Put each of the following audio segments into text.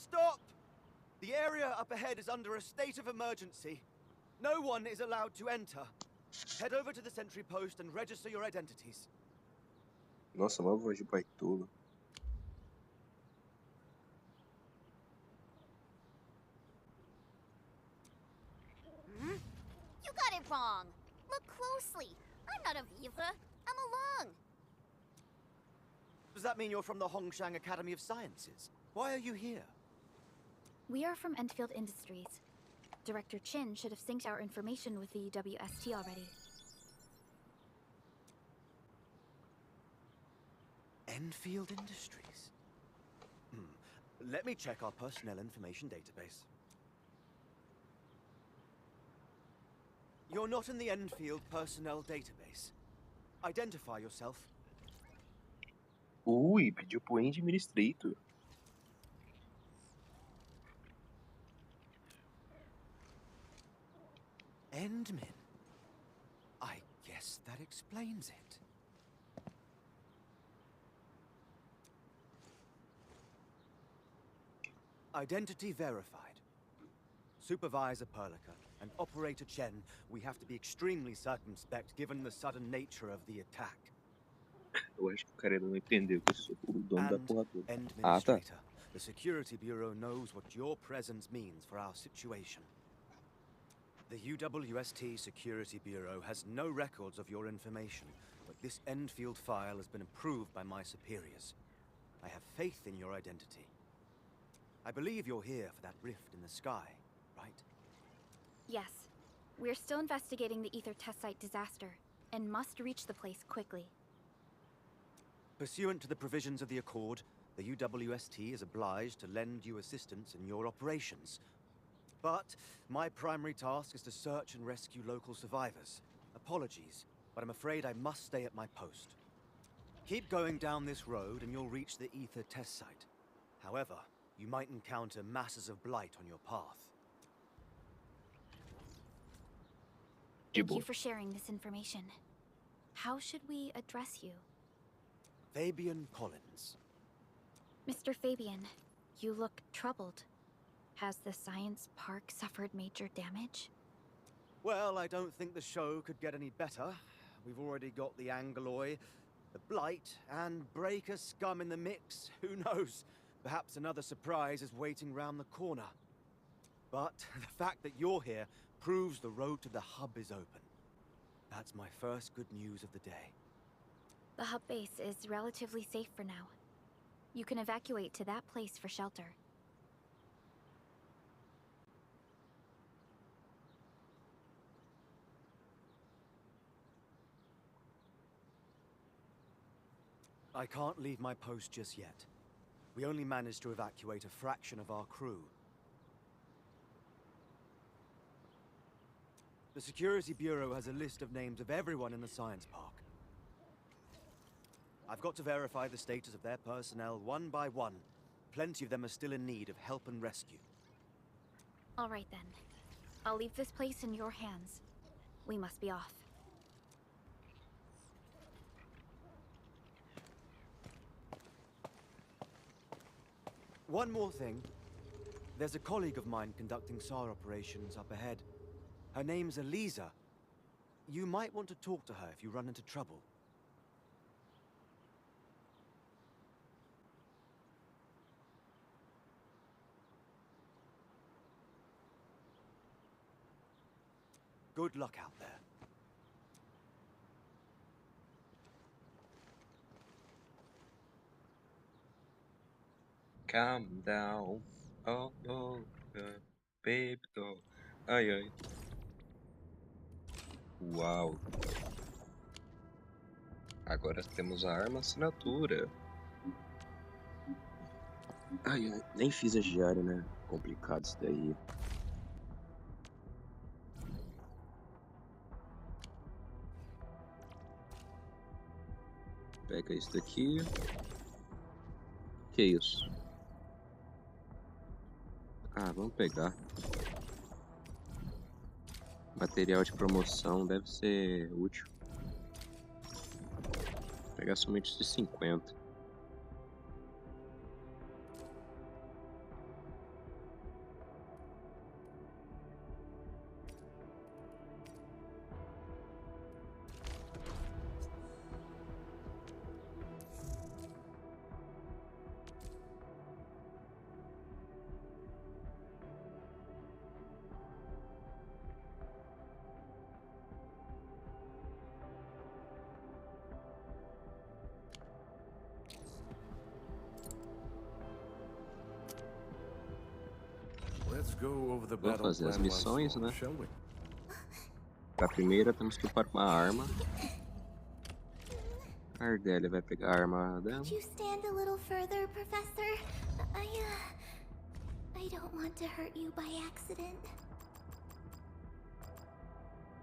Stop! The area up ahead is under a state of emergency. No one is allowed to enter. Head over to the sentry post and register your identities. Nossa, uma voz de baitola. You got it wrong. Look closely. I'm not a Viva. I'm a Lung. Does that mean you're from the Hongshang Academy of Sciences? Why are you here? We are from Endfield Industries. Director Chin should have synced our information with the WST already. Enfield Industries? Let me check our personnel information database. You're not in the Enfield personnel database. Identify yourself. Ui, pediu pro End Administrator. Endmin? I guess that explains it. Identity verified. Supervisor Perlica and Operator Chen, we have to be extremely circumspect given the sudden nature of the attack. Eu acho que o cara não entendeu que eu sou o dono da porra toda. Administrator, the Security Bureau knows what your presence means for our situation. The UWST Security Bureau has no records of your information, but this Enfield file has been approved by my superiors. I have faith in your identity. I believe you're here for that rift in the sky, right? Yes. We're still investigating the Ether test site disaster, and must reach the place quickly. Pursuant to the provisions of the Accord, the UWST is obliged to lend you assistance in your operations. But my primary task is to search and rescue local survivors. Apologies, but I'm afraid I must stay at my post. Keep going down this road and you'll reach the Ether test site. However, you might encounter masses of blight on your path. Thank you for sharing this information. How should we address you? Fabian Collins. Mr. Fabian, you look troubled. Has the science park suffered major damage? Well, I don't think the show could get any better. We've already got the Angeloi, the Blight, and Breaker scum in the mix. Who knows? Perhaps another surprise is waiting round the corner. But the fact that you're here proves the road to the hub is open. That's my first good news of the day. The hub base is relatively safe for now. You can evacuate to that place for shelter. I can't leave my post just yet. We only managed to evacuate a fraction of our crew. The Security Bureau has a list of names of everyone in the science park. I've got to verify the status of their personnel one by one. Plenty of them are still in need of help and rescue. All right then. I'll leave this place in your hands. We must be off. One more thing. There's a colleague of mine conducting SAR operations up ahead. Her name's Eliza. You might want to talk to her if you run into trouble. Good luck out there. Calm down. Oh, oh, baby doll. Ai, ai. Uau. Agora temos a arma assinatura. Ai, ai. Nem fiz a diária, né? Complicado isso daí. Pega isso daqui. Que isso? Ah, vamos pegar. Material de promoção deve ser útil. Vou pegar somente de 50. Vamos fazer as missões, né? Pra primeira temos que upar uma arma. A Ardélia vai pegar a arma dela. Could you stand a little further, Professor? I don't want to hurt you by accident.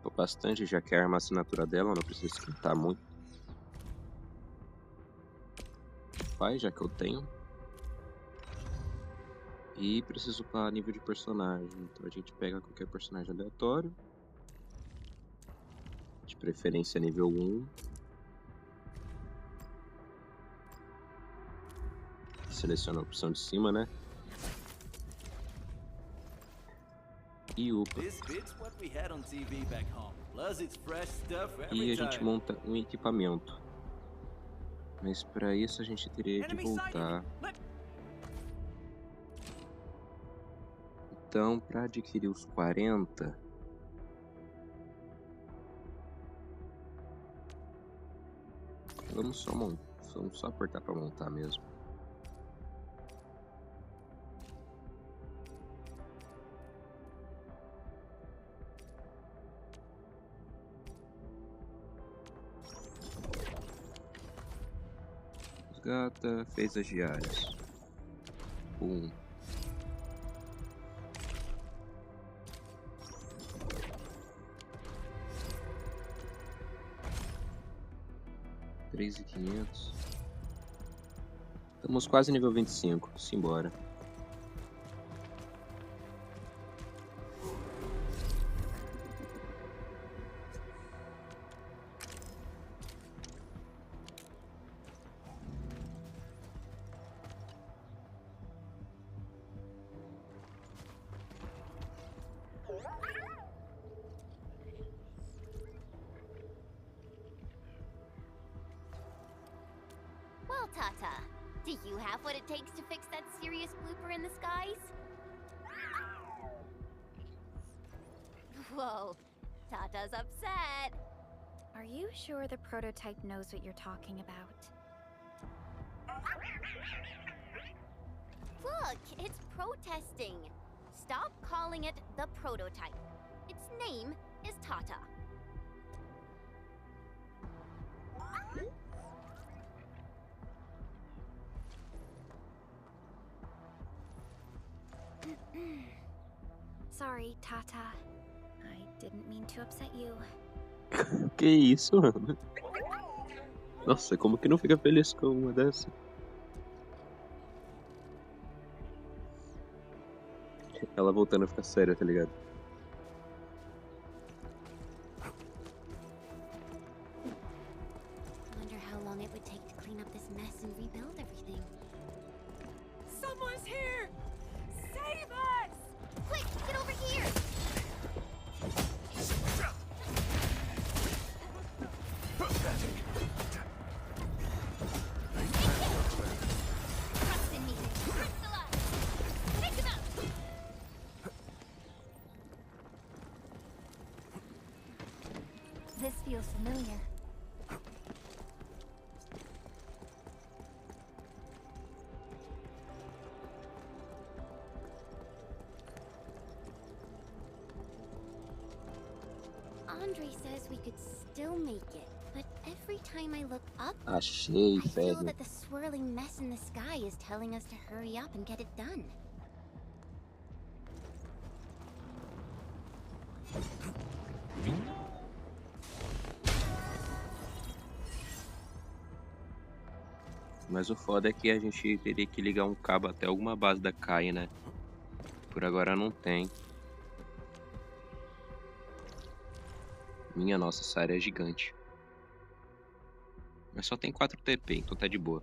Tô bastante, já que a arma é a assinatura dela, não precisa esquentar muito. Vai, já que eu tenho. E preciso upar nível de personagem. Então a gente pega qualquer personagem aleatório. De preferência nível 1. Seleciona a opção de cima, né? E upa. E a gente monta um equipamento. Mas para isso a gente teria de voltar. Então, para adquirir os 40, vamos só apertar para montar mesmo. Gata fez as diárias. 1. $3.500. Estamos quase nível 25. Simbora. Well, Tata, do you have what it takes to fix that serious blooper in the skies? Whoa, Tata's upset. Are you sure the prototype knows what you're talking about? Look, it's protesting. Stop calling it the prototype. Its name is Tata. Sorry, Tata. I didn't mean to upset you. Que isso, mano? Nossa, como que não fica feliz com uma dessa? Ela voltando a ficar séria, tá ligado? Wonder how long it would take to clean up this mess and rebuild everything. Someone's here! Save us! Quick, get over here! Trust in me. Crystallize! Take him out! This feels familiar. Andre says we could still make it, but every time I look up, Achei, I feel velho. that the swirling mess in the sky is telling us to hurry up and get it done. Mas o foda é que a gente teria que ligar um cabo até alguma base da Kai, né? Por agora não tem. Minha nossa, essa área é gigante. Mas só tem 4 TP, então tá de boa.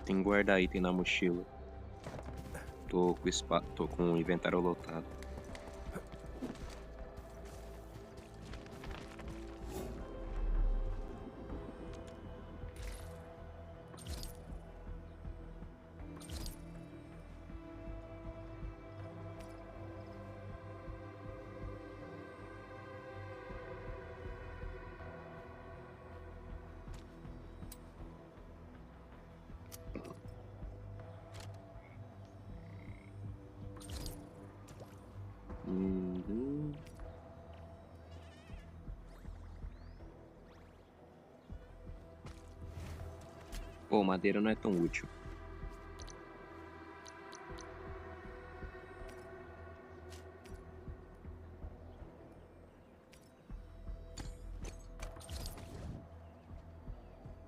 Tem que guardar item na mochila. Tô com o inventário lotado. Pô, madeira não é tão útil.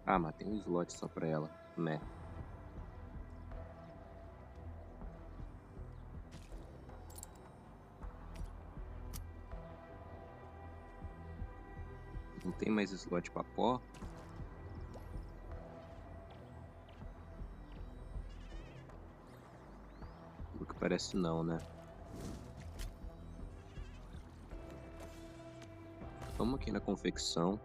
Ah, mas tem um slot só pra ela, né? Não tem mais slot pra pó? O que parece não, né? Vamos aqui na confecção.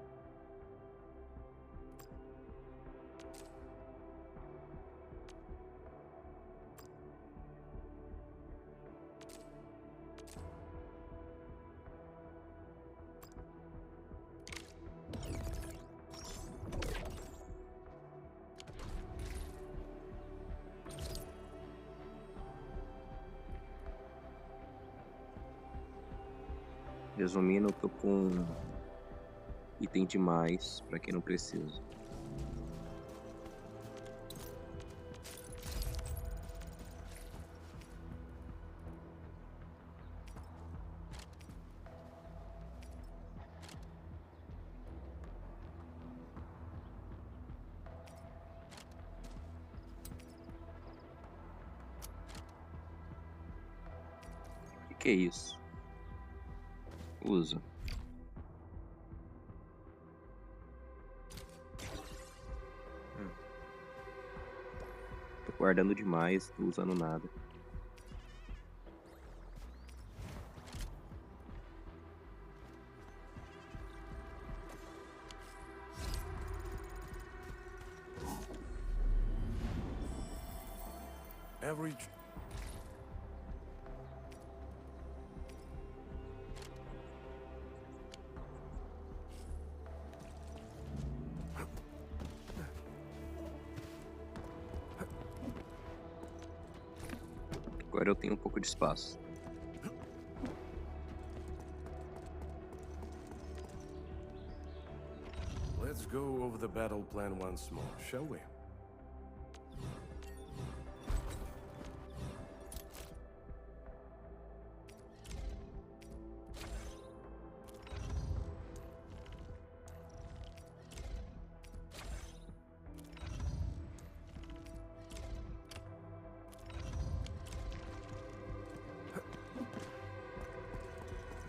Resumindo, eu tô com item demais pra quem não precisa. O que é isso? Usa. Tô guardando demais, tô usando nada. Agora eu tenho um pouco de espaço. Let's go over the battle plan once more, shall we?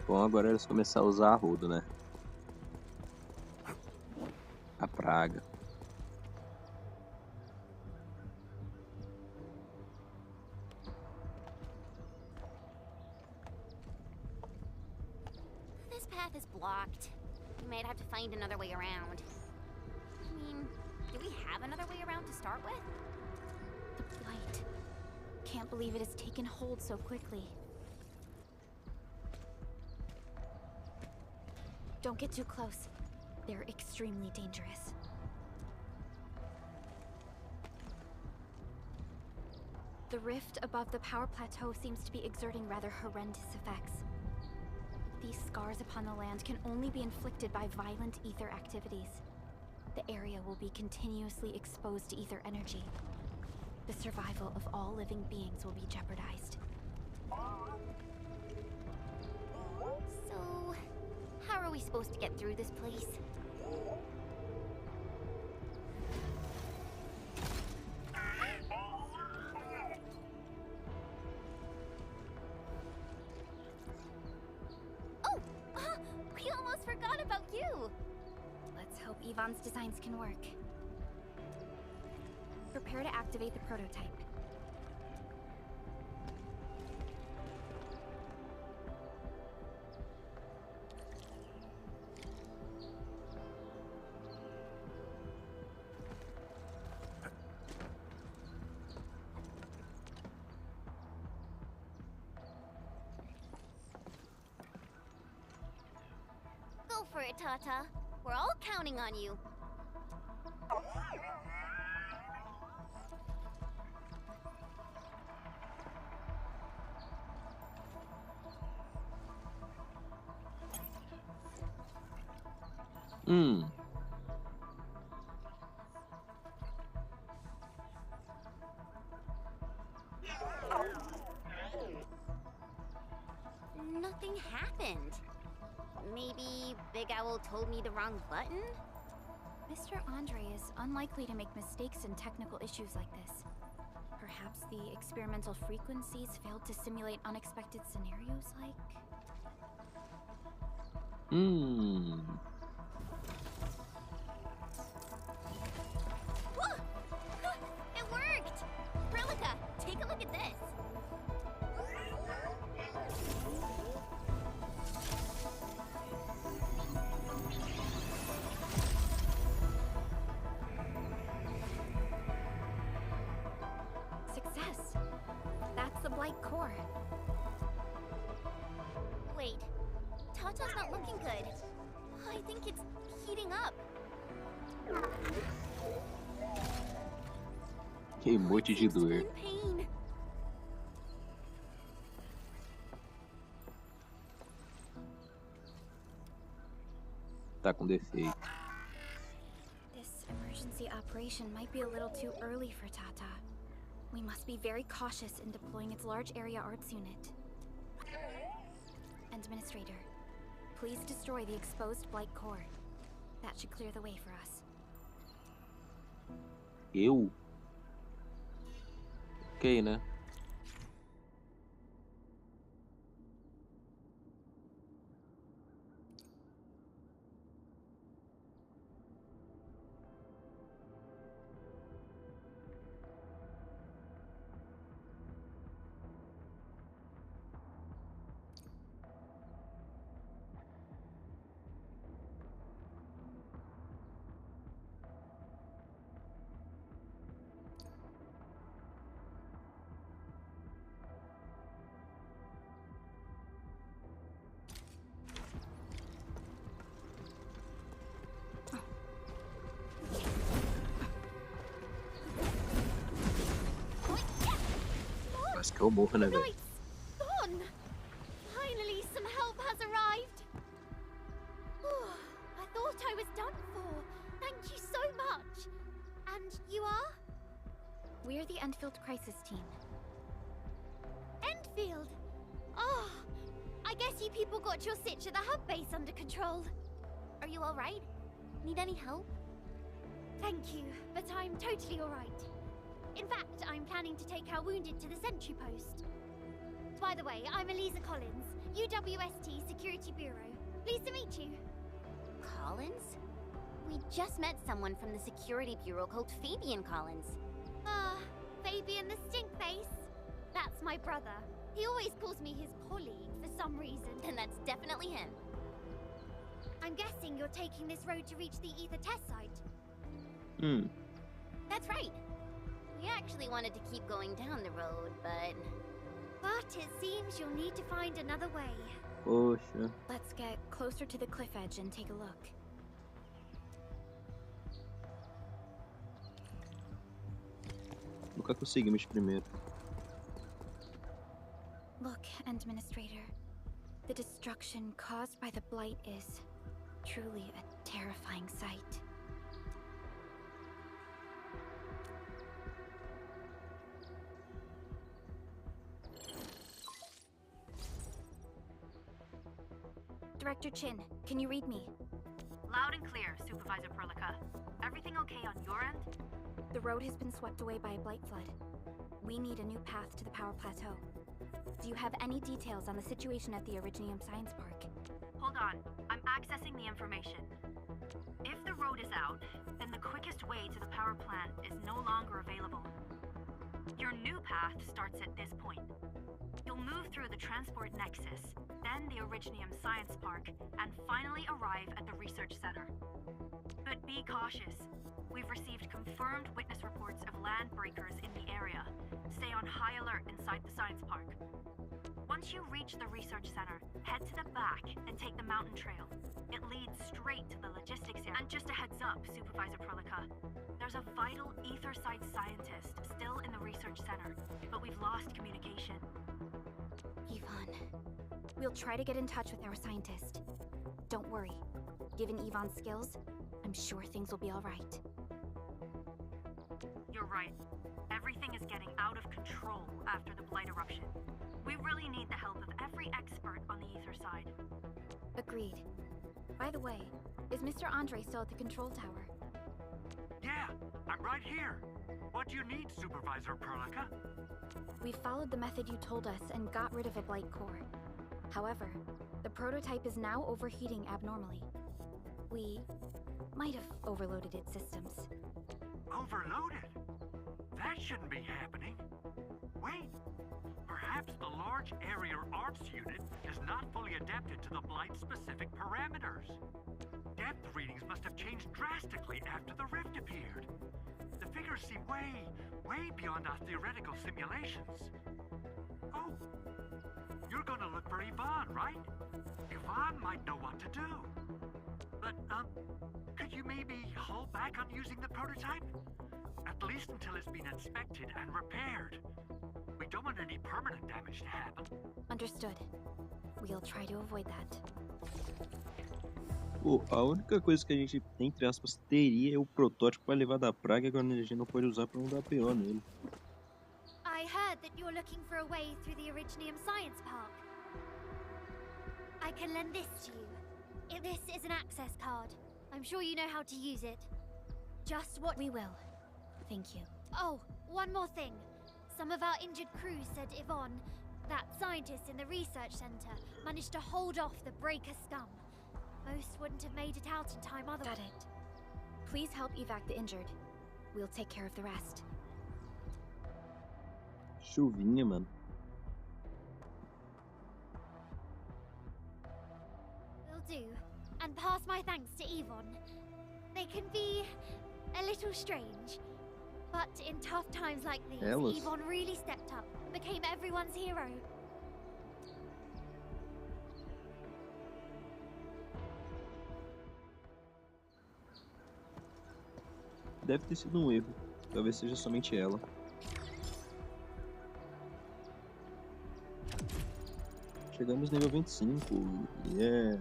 Bom, agora eles começaram a usar arrodo, né? A praga. This path is blocked. We might have to find another way around. I mean, do we have another way around to start with? The blight. Can't believe it has taken hold so quickly. Don't get too close. They're extremely dangerous. The rift above the power plateau seems to be exerting rather horrendous effects. These scars upon the land can only be inflicted by violent ether activities. The area will be continuously exposed to ether energy. The survival of all living beings will be jeopardized. So, how are we supposed to get through this place? Oh! We almost forgot about you! Let's hope Yvonne's designs can work. Prepare to activate the prototype. Go for it, Tata. We're all counting on you. Nothing happened. Maybe Big Owl told me the wrong button? Mr. Andre is unlikely to make mistakes in technical issues like this. Perhaps the experimental frequencies failed to simulate unexpected scenarios like... Whoa! It worked! Relica, take a look at this. Success! That's the Blight core. Wait, Tata's not looking good. I think it's heating up. Que monte de dor. In pain. Tá com defeito. This emergency operation might be a little too early for Tata. We must be very cautious in deploying its large area arts unit. Administrator, please destroy the exposed Blight core. That should clear the way for us. Eu? Ok, né? Quase que eu morro, né, velho? Night's gone! Finally, some help has arrived! I thought I was done for. Thank you so much. And you are? We're the Endfield Crisis Team. Endfield! Oh, I guess you people got your sitch at the hub base under control. Are you alright? Need any help? Thank you, but I'm totally alright. In fact, I'm planning to take our wounded to the sentry post. By the way, I'm Eliza Collins, UWST Security Bureau. Pleased to meet you. Collins? We just met someone from the Security Bureau called Fabian Collins. Fabian the Stinkface. That's my brother. He always calls me his colleague for some reason. And that's definitely him. I'm guessing you're taking this road to reach the Ether test site. That's right. We actually wanted to keep going down the road, but it seems you'll need to find another way. Poxa. Let's get closer to the cliff edge and take a look. Nunca conseguimos primeiro. Look, Administrator. The destruction caused by the Blight is truly a terrifying sight. Director Chin, can you read me? Loud and clear, Supervisor Perlica. Everything okay on your end? The road has been swept away by a Blight flood. We need a new path to the power plateau. Do you have any details on the situation at the Originium Science Park? Hold on, I'm accessing the information. If the road is out, then the quickest way to the power plant is no longer available. Your new path starts at this point. You'll move through the transport nexus, then the Originium Science Park, and finally arrive at the research center. But be cautious. We've received confirmed witness reports of land breakers in the area. Stay on high alert inside the science park. Once you reach the research center, head to the back and take the mountain trail. It leads straight to the logistics area. And just a heads up, Supervisor Perlica. There's a vital ether site scientist still in the research center, but we've lost communication. Yvonne. We'll try to get in touch with our scientist. Don't worry. Given Yvonne's skills, I'm sure things will be all right. You're right. Everything is getting out of control after the Blight eruption. We really need the help of every expert on the ether side. Agreed. By the way, is Mr. Andre still at the control tower? Yeah, I'm right here. What do you need, Supervisor Perlica? We followed the method you told us and got rid of a Blight core. However, the prototype is now overheating abnormally. We might have overloaded its systems. Overloaded? That shouldn't be happening. Wait, perhaps the large area arts unit is not fully adapted to the Blight-specific parameters. Depth readings must have changed drastically after the rift appeared. The figures seem way beyond our theoretical simulations. Oh, you're gonna look for Yvonne, right? Yvonne might know what to do. But, could you maybe hold back on using the prototype? At least until it's been inspected and repaired. We don't want any permanent damage to happen. Understood. We'll try to avoid that. Pô, a única coisa que a gente, entre aspas, teria é o protótipo para levar da praga, agora a gente não pode usar para não dar PO nele. I heard that you're looking for a way through the Originium Science Park. I can lend this to you. This is an access card. I'm sure you know how to use it. Just what We will. Thank you. Oh, one more thing. Some of our injured crew said Yvonne, that scientist in the research center, managed to hold off the breaker scum. Most wouldn't have made it out in time otherwise. Got it. Please help evac the injured. We'll take care of the rest. Chuvinha, mano. Will do. And pass my thanks to Yvonne. They can be a little strange, but in tough times like these, Elas. Yvonne really stepped up and became everyone's hero. Deve ter sido um erro. Talvez seja somente ela. Chegamos no nível 25. Yeah.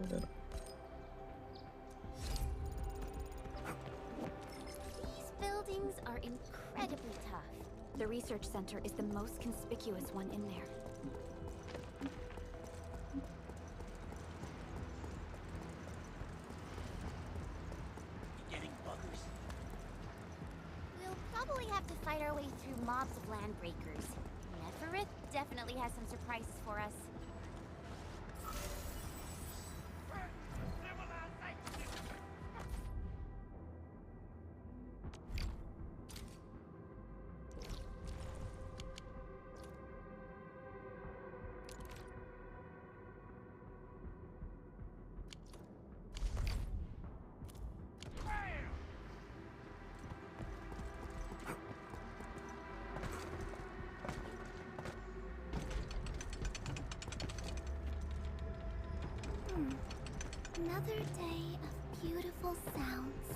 These buildings are incredibly tough. The research center is the most conspicuous one in there. We'll probably have to fight our way through mobs of land breakers. Neferith definitely has some surprises for us. Another day of beautiful sounds.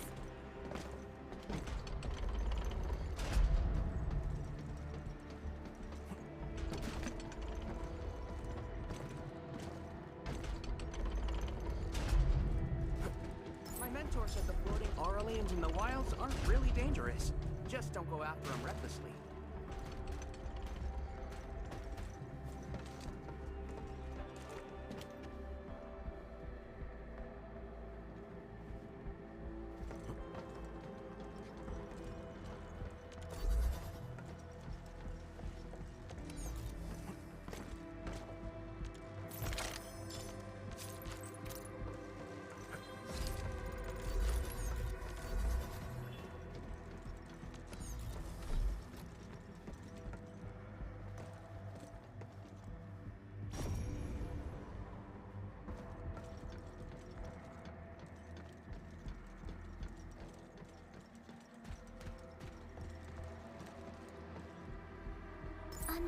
My mentor said the floating Aurelians in the wilds aren't really dangerous. Just don't go after them recklessly.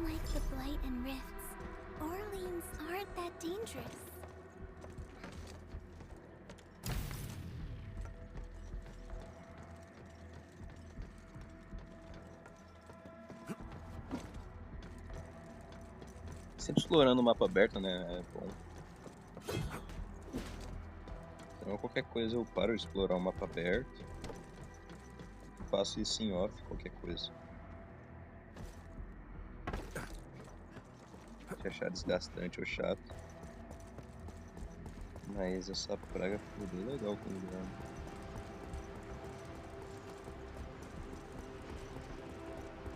Unlike the Blight and Rifts, Orleans aren't that dangerous. Sempre explorando o mapa aberto, né? É bom. Então qualquer coisa eu paro de explorar o mapa aberto. Faço isso em off, qualquer coisa. Se achar desgastante ou chato. Mas essa praga ficou bem legal com o lugar.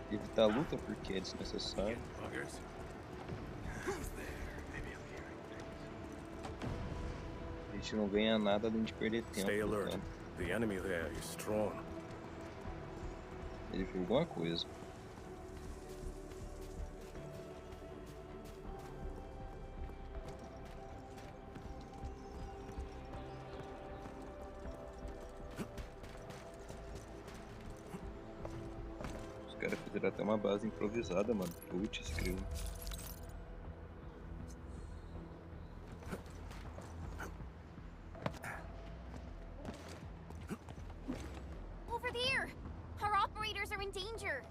Evitar a luta porque é desnecessário. A gente não ganha nada além de perder tempo. Stay alert. Lutando. The enemy there is strong. Ele viu alguma coisa. Os caras fizeram até uma base improvisada, mano. Putz, escreveu. Over there! Our operators are in danger!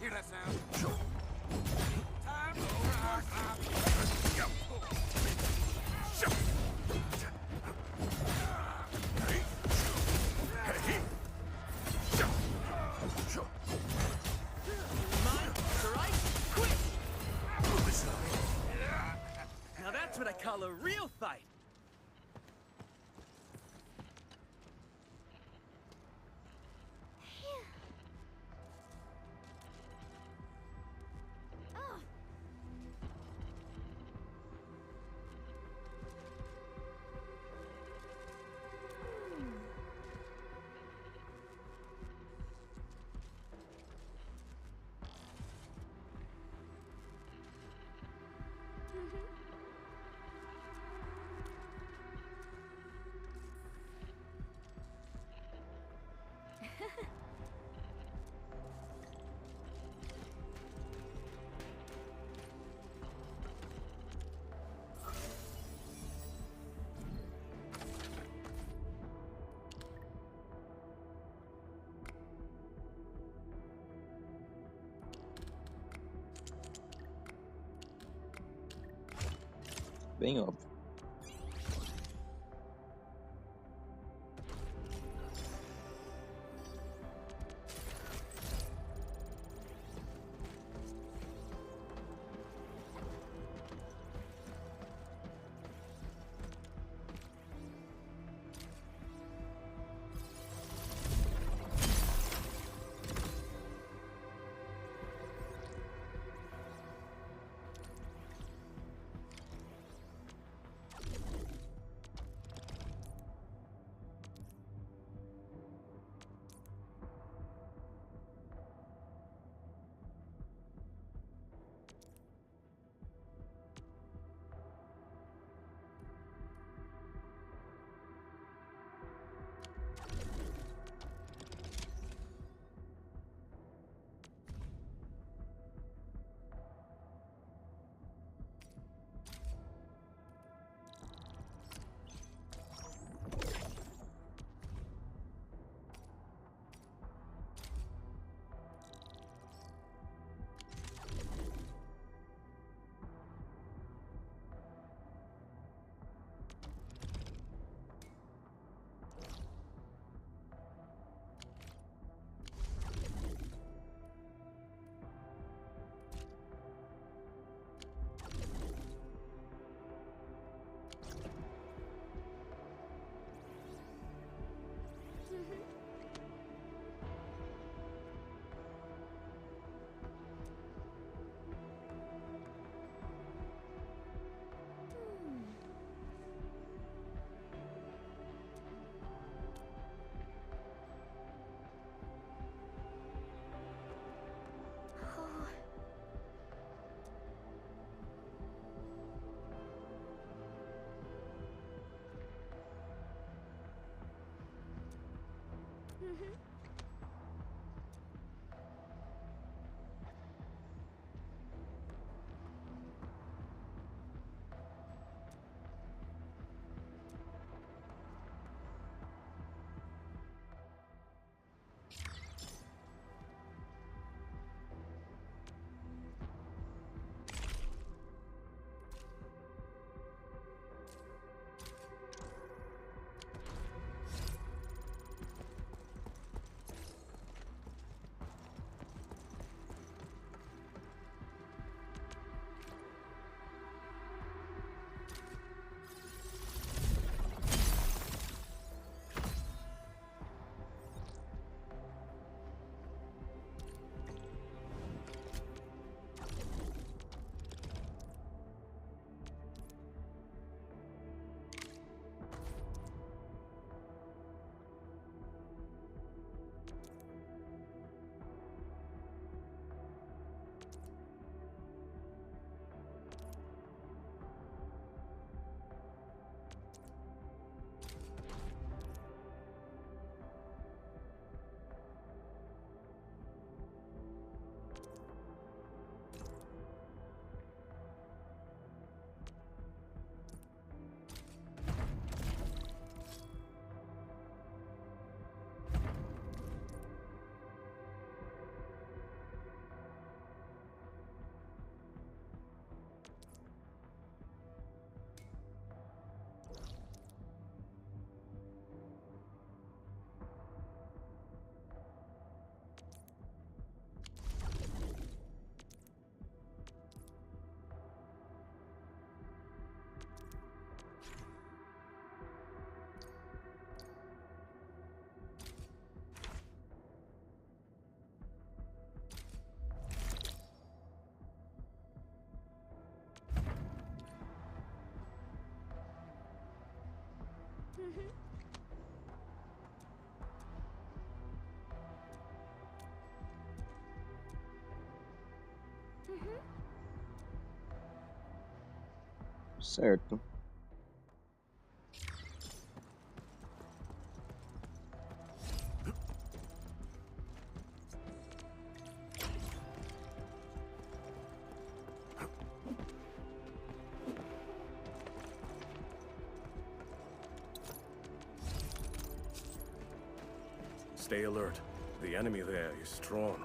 Hear that sound? Time to rock. Go. Mine? It's all right? Quick! Now that's what I call a real fight. Oh. Bem óbvio. Certo. Stay alert. The enemy there is strong.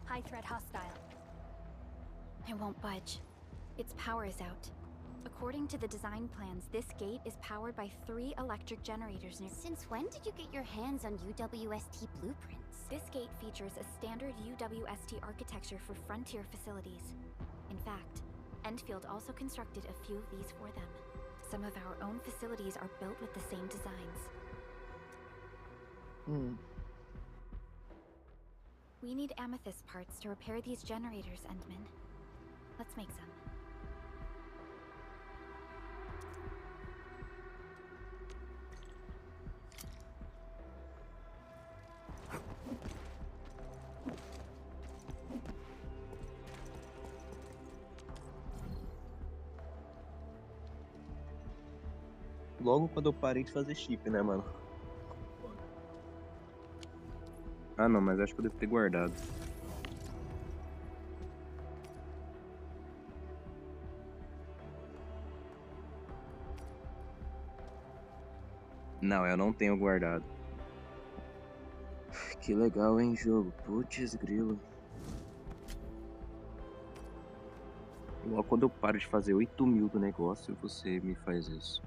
High threat hostile. It won't budge. Its power is out. According to the design plans, this gate is powered by 3 electric generators near. Since when did you get your hands on UWST blueprints? This gate features a standard UWST architecture for frontier facilities. In fact, Endfield also constructed a few of these for them. Some of our own facilities are built with the same designs. We need amethyst parts to repair these generators, Endman. Let's make some. Logo quando eu parei de fazer chip, né, mano? Ah, não, mas acho que eu devo ter guardado. Não, eu não tenho guardado. Que legal, hein, jogo? Putz, grilo. Logo quando eu paro de fazer 8.000 do negócio, você me faz isso.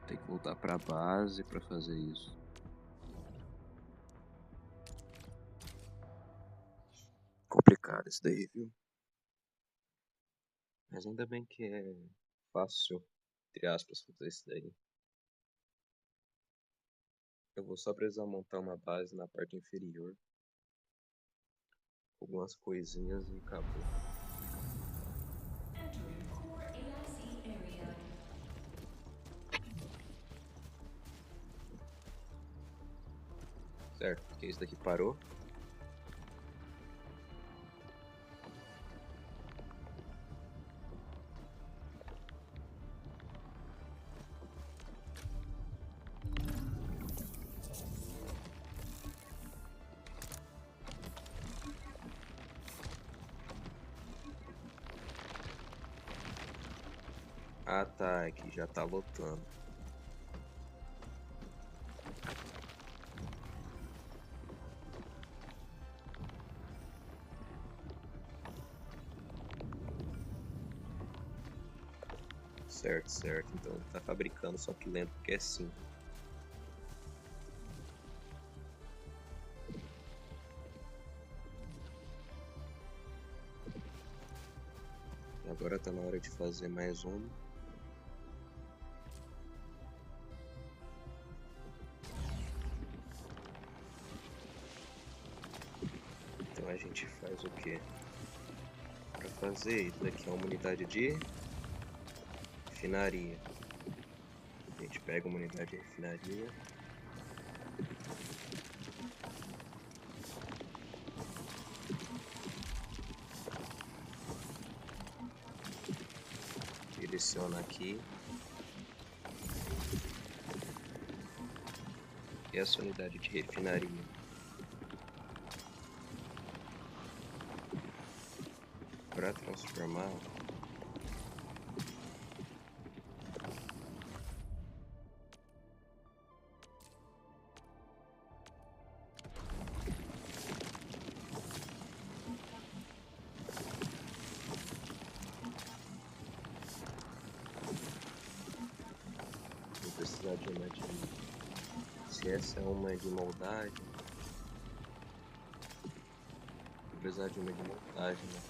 Tem que voltar pra base pra fazer isso. Complicado isso daí, viu? Mas ainda bem que é fácil, entre aspas, fazer isso daí. Eu vou só precisar montar uma base na parte inferior. Algumas coisinhas e acabou. Certo, porque isso daqui parou. Ah tá, aqui já tá lotando. Certo, certo. Então ele tá fabricando, só que lento porque é sim. Agora tá na hora de fazer mais um. Então a gente faz o quê? Para fazer isso daqui é uma unidade de refinaria. A gente pega uma unidade de refinaria. Direciona aqui. E essa unidade de refinaria para transformar vou precisar de uma de... Se essa é uma de moldagem, vou precisar de uma de montagem, né?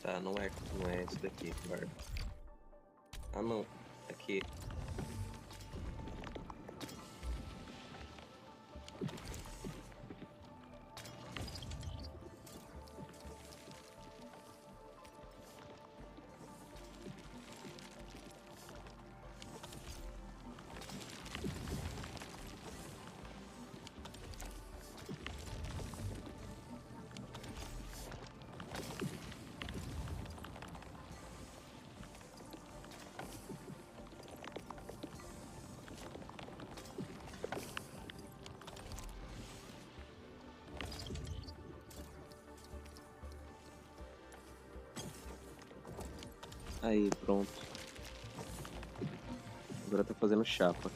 Tá, não é esse daqui, guarda. Ah não, aqui. Aí, pronto. Agora tá fazendo chapa.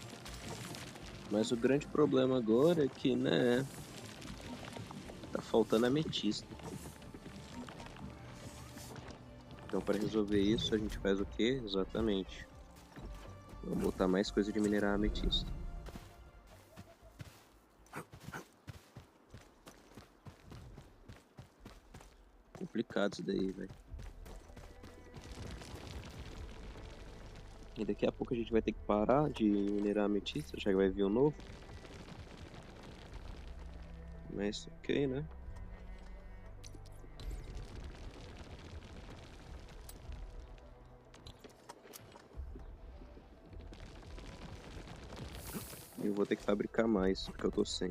Mas o grande problema agora é que, né, tá faltando ametista. Então, para resolver isso, a gente faz o quê? Exatamente. Vamos botar mais coisa de minerar ametista. Complicado isso daí, velho. E daqui a pouco a gente vai ter que parar de minerar ametista, já que vai vir o novo. Mas ok, né? Eu vou ter que fabricar mais, porque eu tô sem.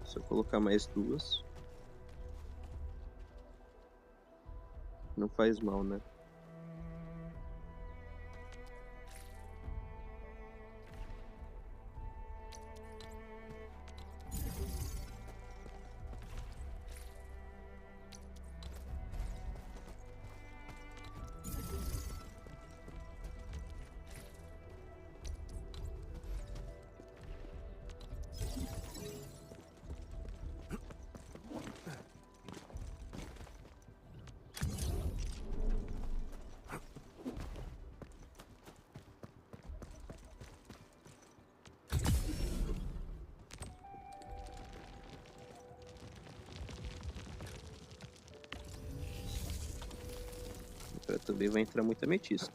Se eu colocar mais duas, não faz mal, né? Agora também vai entrar muita ametista.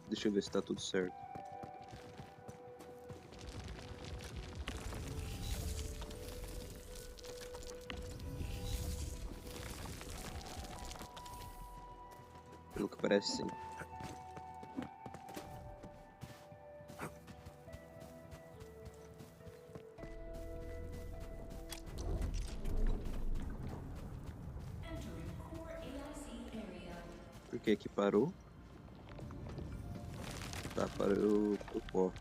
Deixa eu ver se tá tudo certo. Pelo que parece, sim. Por que que parou? Tá, parou pro pó.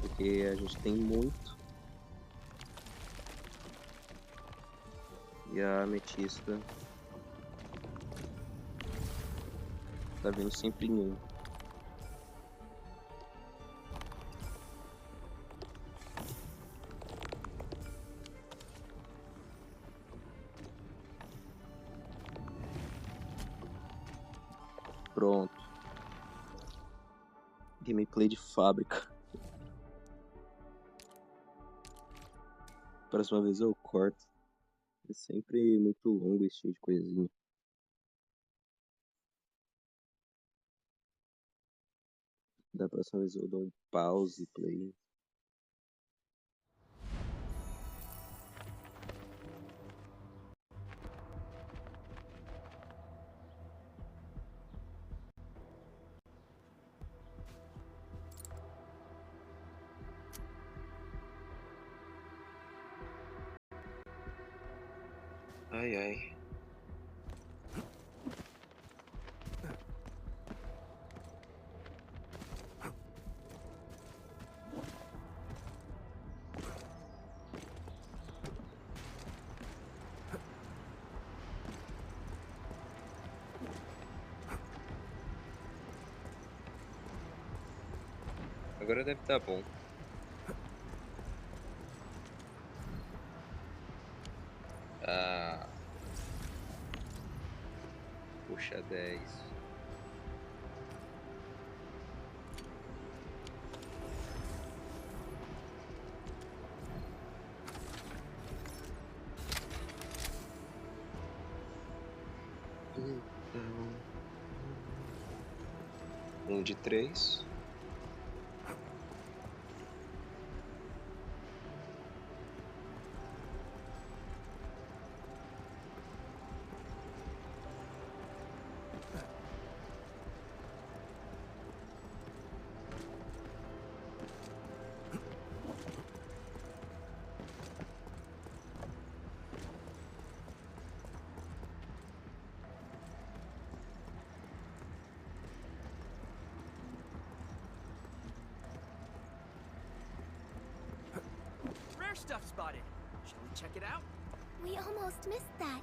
Porque a gente tem muito. E a ametista tá vindo sempre em um. Pronto. Gameplay de fábrica. Próxima vez eu corto. É sempre muito longo esse tipo de coisinha. Da próxima vez eu dou um pause e play. Ai, ai. Agora deve estar bom. Ah. Puxa 10. Um de 3. Rare stuff spotted. Shall we check it out? We almost missed that.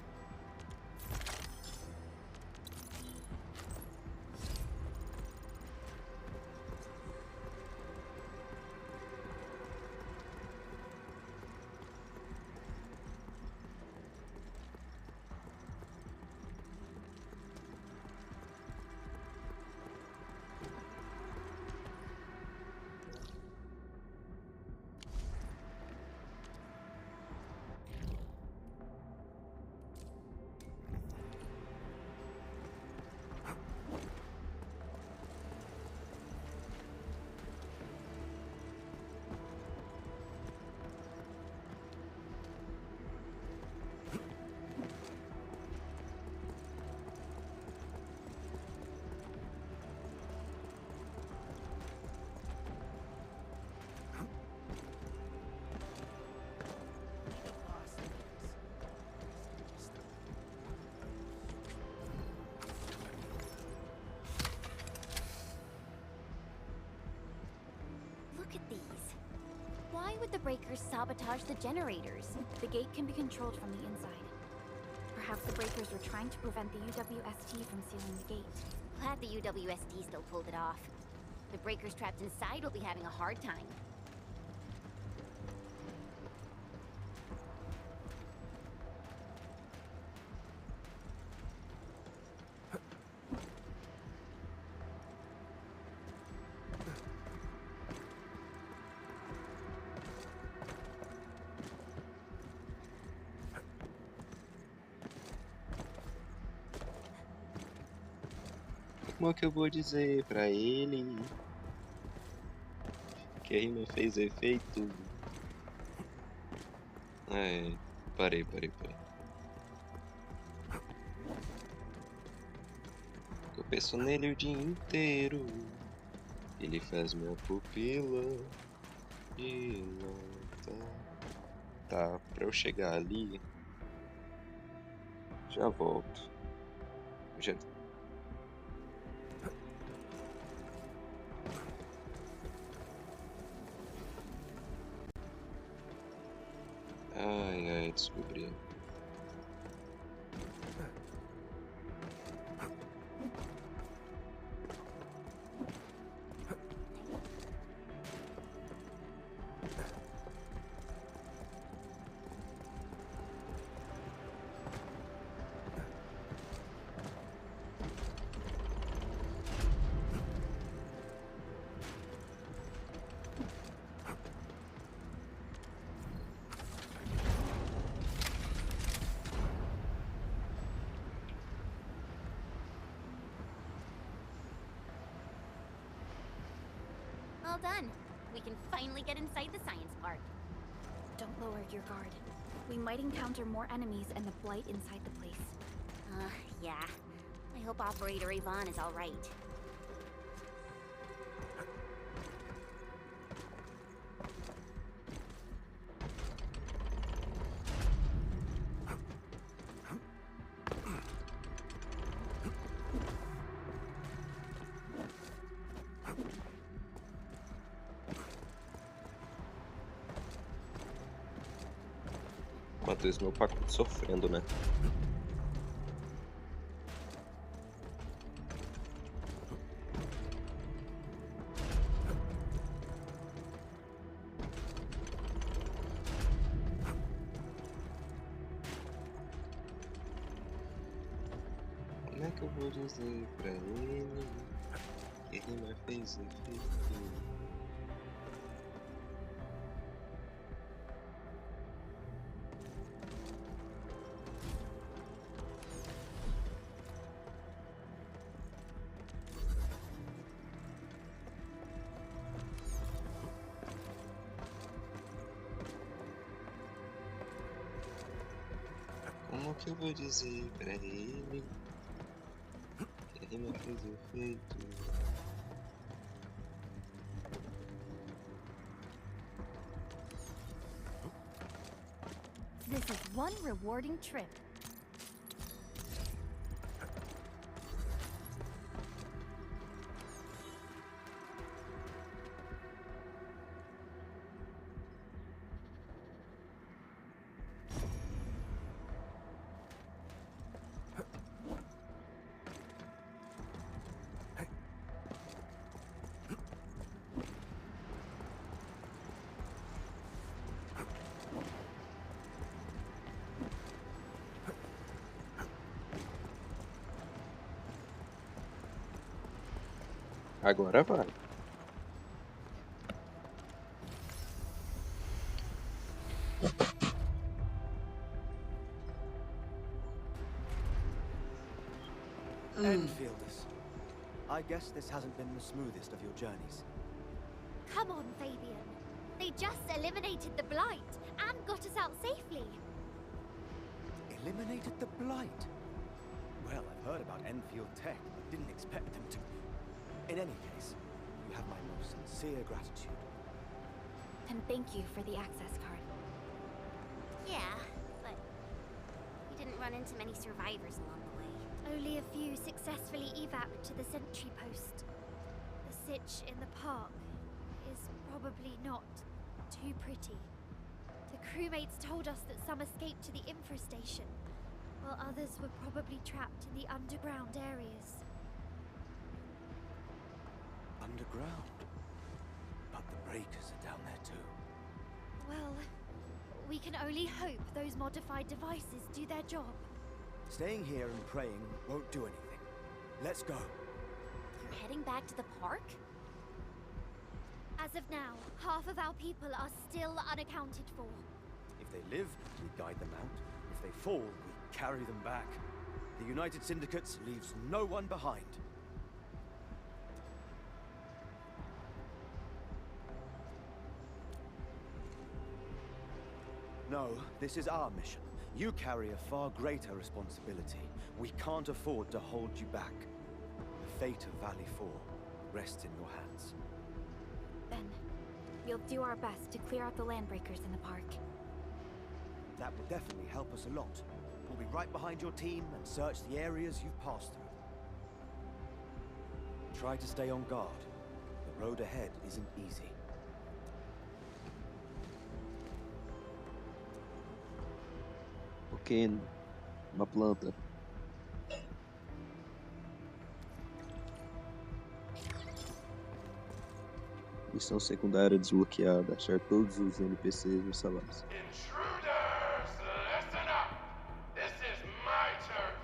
Look at these. Why would the breakers sabotage the generators? The gate can be controlled from the inside. Perhaps the breakers were trying to prevent the UWST from sealing the gate. Glad the UWST still pulled it off. The breakers trapped inside will be having a hard time. Como que eu vou dizer pra ele que a rima fez efeito? Parei. Eu penso nele o dia inteiro. Ele faz minha pupila dilata. Tá, pra eu chegar ali, já volto. Já... Ai, descobri. All done. We can finally get inside the science park. Don't lower your guard. We might encounter more enemies and the blight inside the place. Yeah. I hope Operator Yvonne is all right. Enquanto isso, meu pacote sofrendo, né? Como é que eu vou dizer pra ele que rima fez efeito? Como que eu vou dizer pra ele que a rima fez efeito? This is one rewarding trip. Agora vai. Enfielders. I guess this hasn't been the smoothest of your journeys. Come on, Fabian. They just eliminated the Blight and got us out safely. Eliminated the Blight? Well, I've heard about Enfield Tech, but didn't expect them to. In any case, you have my most sincere gratitude. And thank you for the access card. Yeah, but we didn't run into many survivors along the way. Only a few successfully evac to the sentry post. The sitch in the park is probably not too pretty. The crewmates told us that some escaped to the infrastation, while others were probably trapped in the underground areas. Underground? But the breakers are down there too. Well, we can only hope those modified devices do their job. Staying here and praying won't do anything. Let's go. You're heading back to the park? As of now, half of our people are still unaccounted for. If they live, we guide them out. If they fall, we carry them back. The United Syndicates leaves no one behind. No, this is our mission. You carry a far greater responsibility. We can't afford to hold you back. The fate of Valley 4 rests in your hands. Then, we'll do our best to clear out the landbreakers in the park. That will definitely help us a lot. We'll be right behind your team and search the areas you've passed through. Try to stay on guard. The road ahead isn't easy. Ok, uma planta. Missão secundária desbloqueada. Achar todos os NPCs nessa base. Intruders, listen up! This is my turf.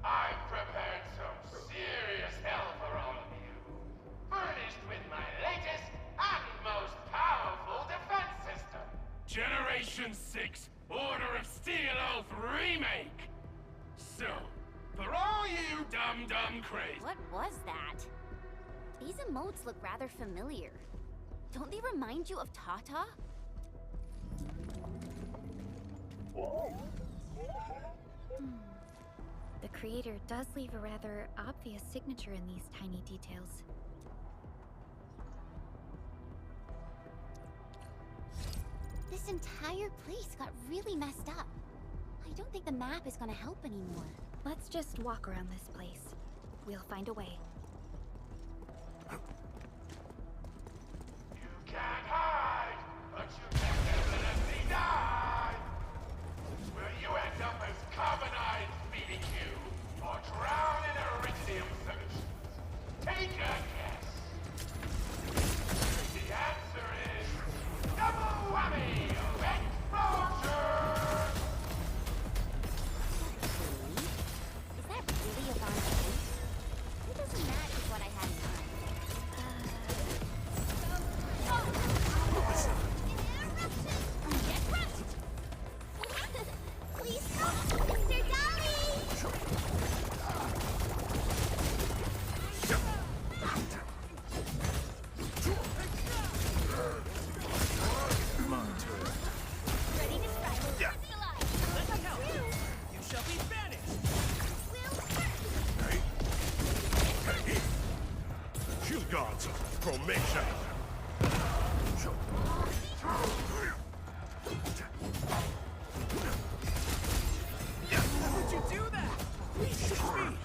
I've prepared some serious hell for all of you. Furnished with my latest and most powerful defense system. Generation 6 Order of Steel Oath Remake! So, for all you dumb crazy... What was that? These emotes look rather familiar. Don't they remind you of Tata? The creator does leave a rather obvious signature in these tiny details. This entire place got really messed up. I don't think the map is gonna help anymore. Let's just walk around this place. We'll find a way. You can't hide, but you can definitely die! Will you end up as carbonite feeding you, or drown in iridium solutions? Take a guess! The answer is... double whammy of exposure! Is that really a Von Case? It doesn't matter. gods of formation! How would you do that? Please shoot me!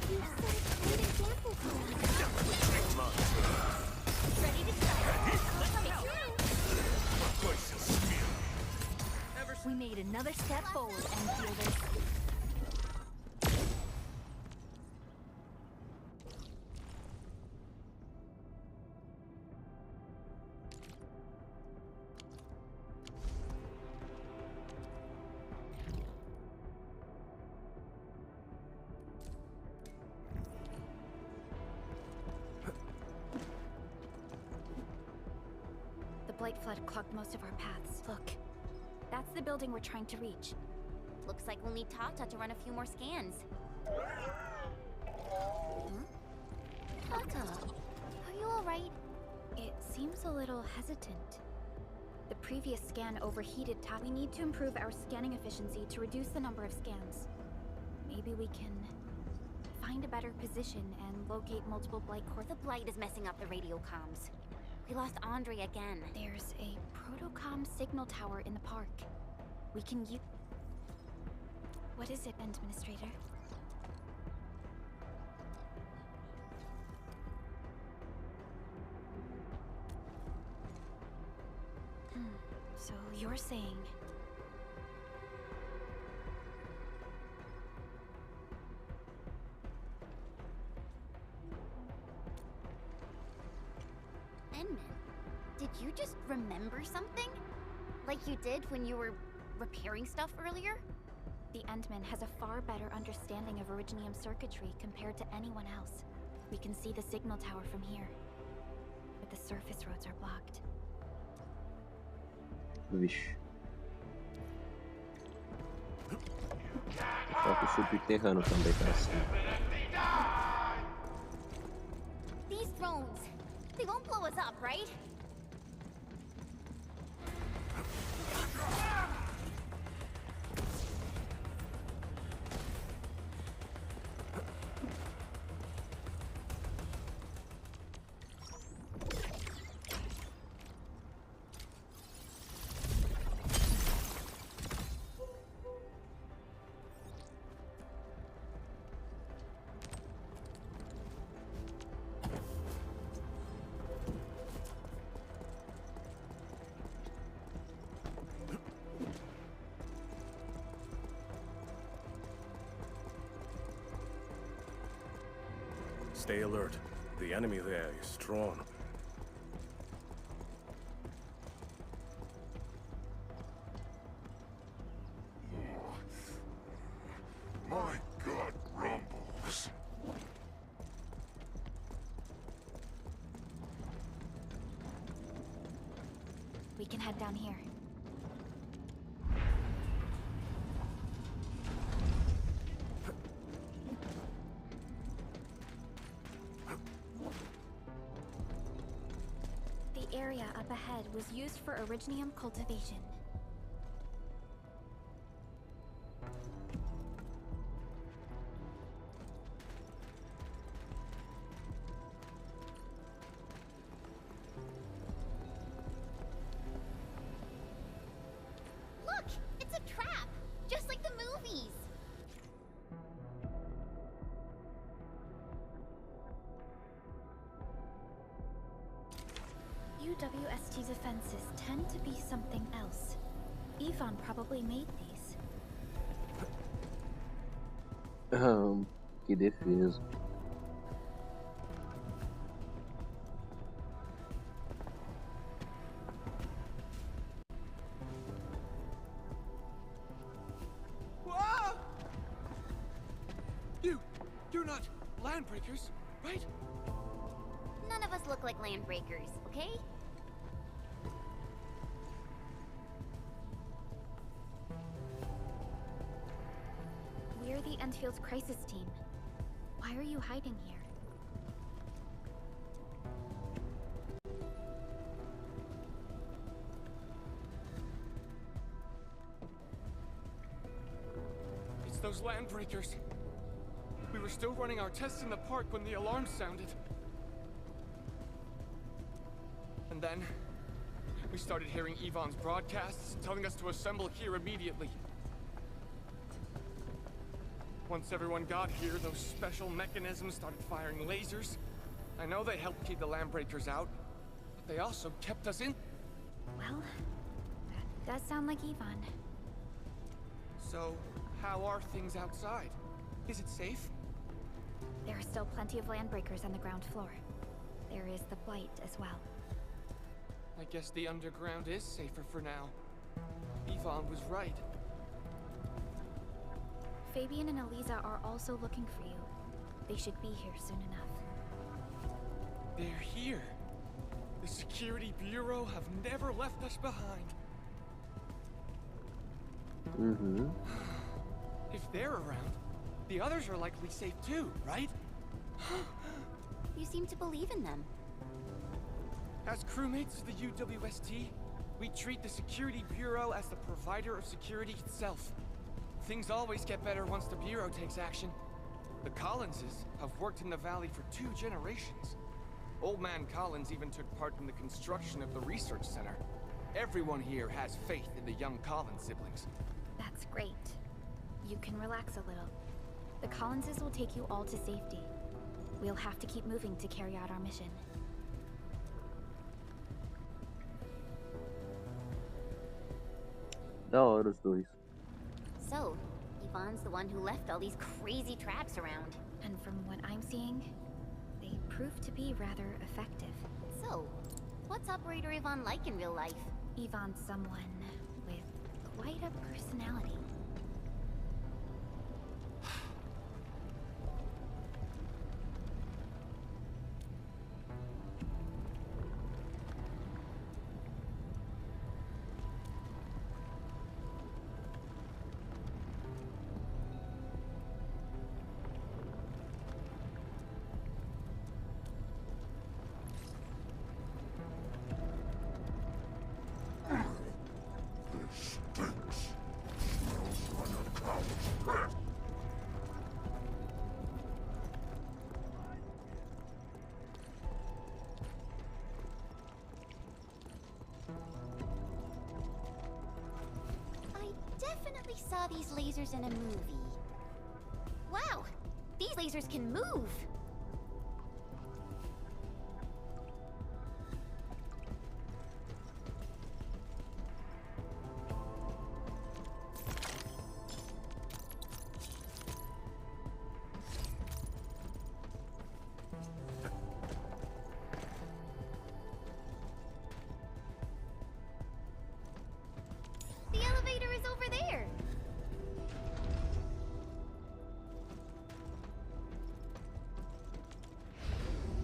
You set a great example for us. Ready to strike? Coming through. We made another step forward, Enfielders. The Blight Flood clogged most of our paths. Look, that's the building we're trying to reach. Looks like we'll need Tata to run a few more scans. Tata, are you alright? It seems a little hesitant. The previous scan overheated. We need to improve our scanning efficiency to reduce the number of scans. Maybe we can find a better position and locate multiple Blight core. The Blight is messing up the radio comms. We lost Andre again. There's a protocom signal tower in the park. We can use... What is it, Administrator? So you're saying... Enman, did you just remember something? Like you did when you were repairing stuff earlier? The Endman has a far better understanding of Originium circuitry compared to anyone else. We can see the signal tower from here, but the surface roads are blocked. Vixe. Só que o subterrâneo também tá assim. These drones, they won't blow us up, right? Stay alert. The enemy there is strong. My gut rumbles. We can head down here. The area up ahead was used for Originium cultivation. Look, it's a trap, just like the movies. UWST's offenses tend to be something else. Yvonne probably made these. Que defesa. Whoa! You're not landbreakers, right? None of us look like landbreakers, okay? We're the Enfield's crisis team. Why are you hiding here? It's those landbreakers. We were still running our tests in the park when the alarm sounded. And then, we started hearing Ivan's broadcasts telling us to assemble here immediately. Once everyone got here, those special mechanisms started firing lasers. I know they helped keep the Landbreakers out, but they also kept us in. Well, that does sound like Ivan. So, how are things outside? Is it safe? There are still plenty of Landbreakers on the ground floor. There is the Blight as well. I guess the underground is safer for now. Ivan was right. Fabian and Eliza are also looking for you. They should be here soon enough. They're here. The Security Bureau have never left us behind. Uhum. If they're around, the others are likely safe too, right? You seem to believe in them. As crewmates of the UWST, we treat the Security Bureau as the provider of security itself. Things always get better once the Bureau takes action. The Collinses have worked in the Valley for 2 generations. Old Man Collins even took part in the construction of the research center. Everyone here has faith in the young Collins siblings. That's great. You can relax a little. The Collinses will take you all to safety. We'll have to keep moving to carry out our mission. Da hora os dois. So, Ivan's the one who left all these crazy traps around. And from what I'm seeing, they prove to be rather effective. So, what's Operator Ivan like in real life? Ivan's someone with quite a personality. Definitely saw these lasers in a movie. Wow! These lasers can move! The elevator is over there!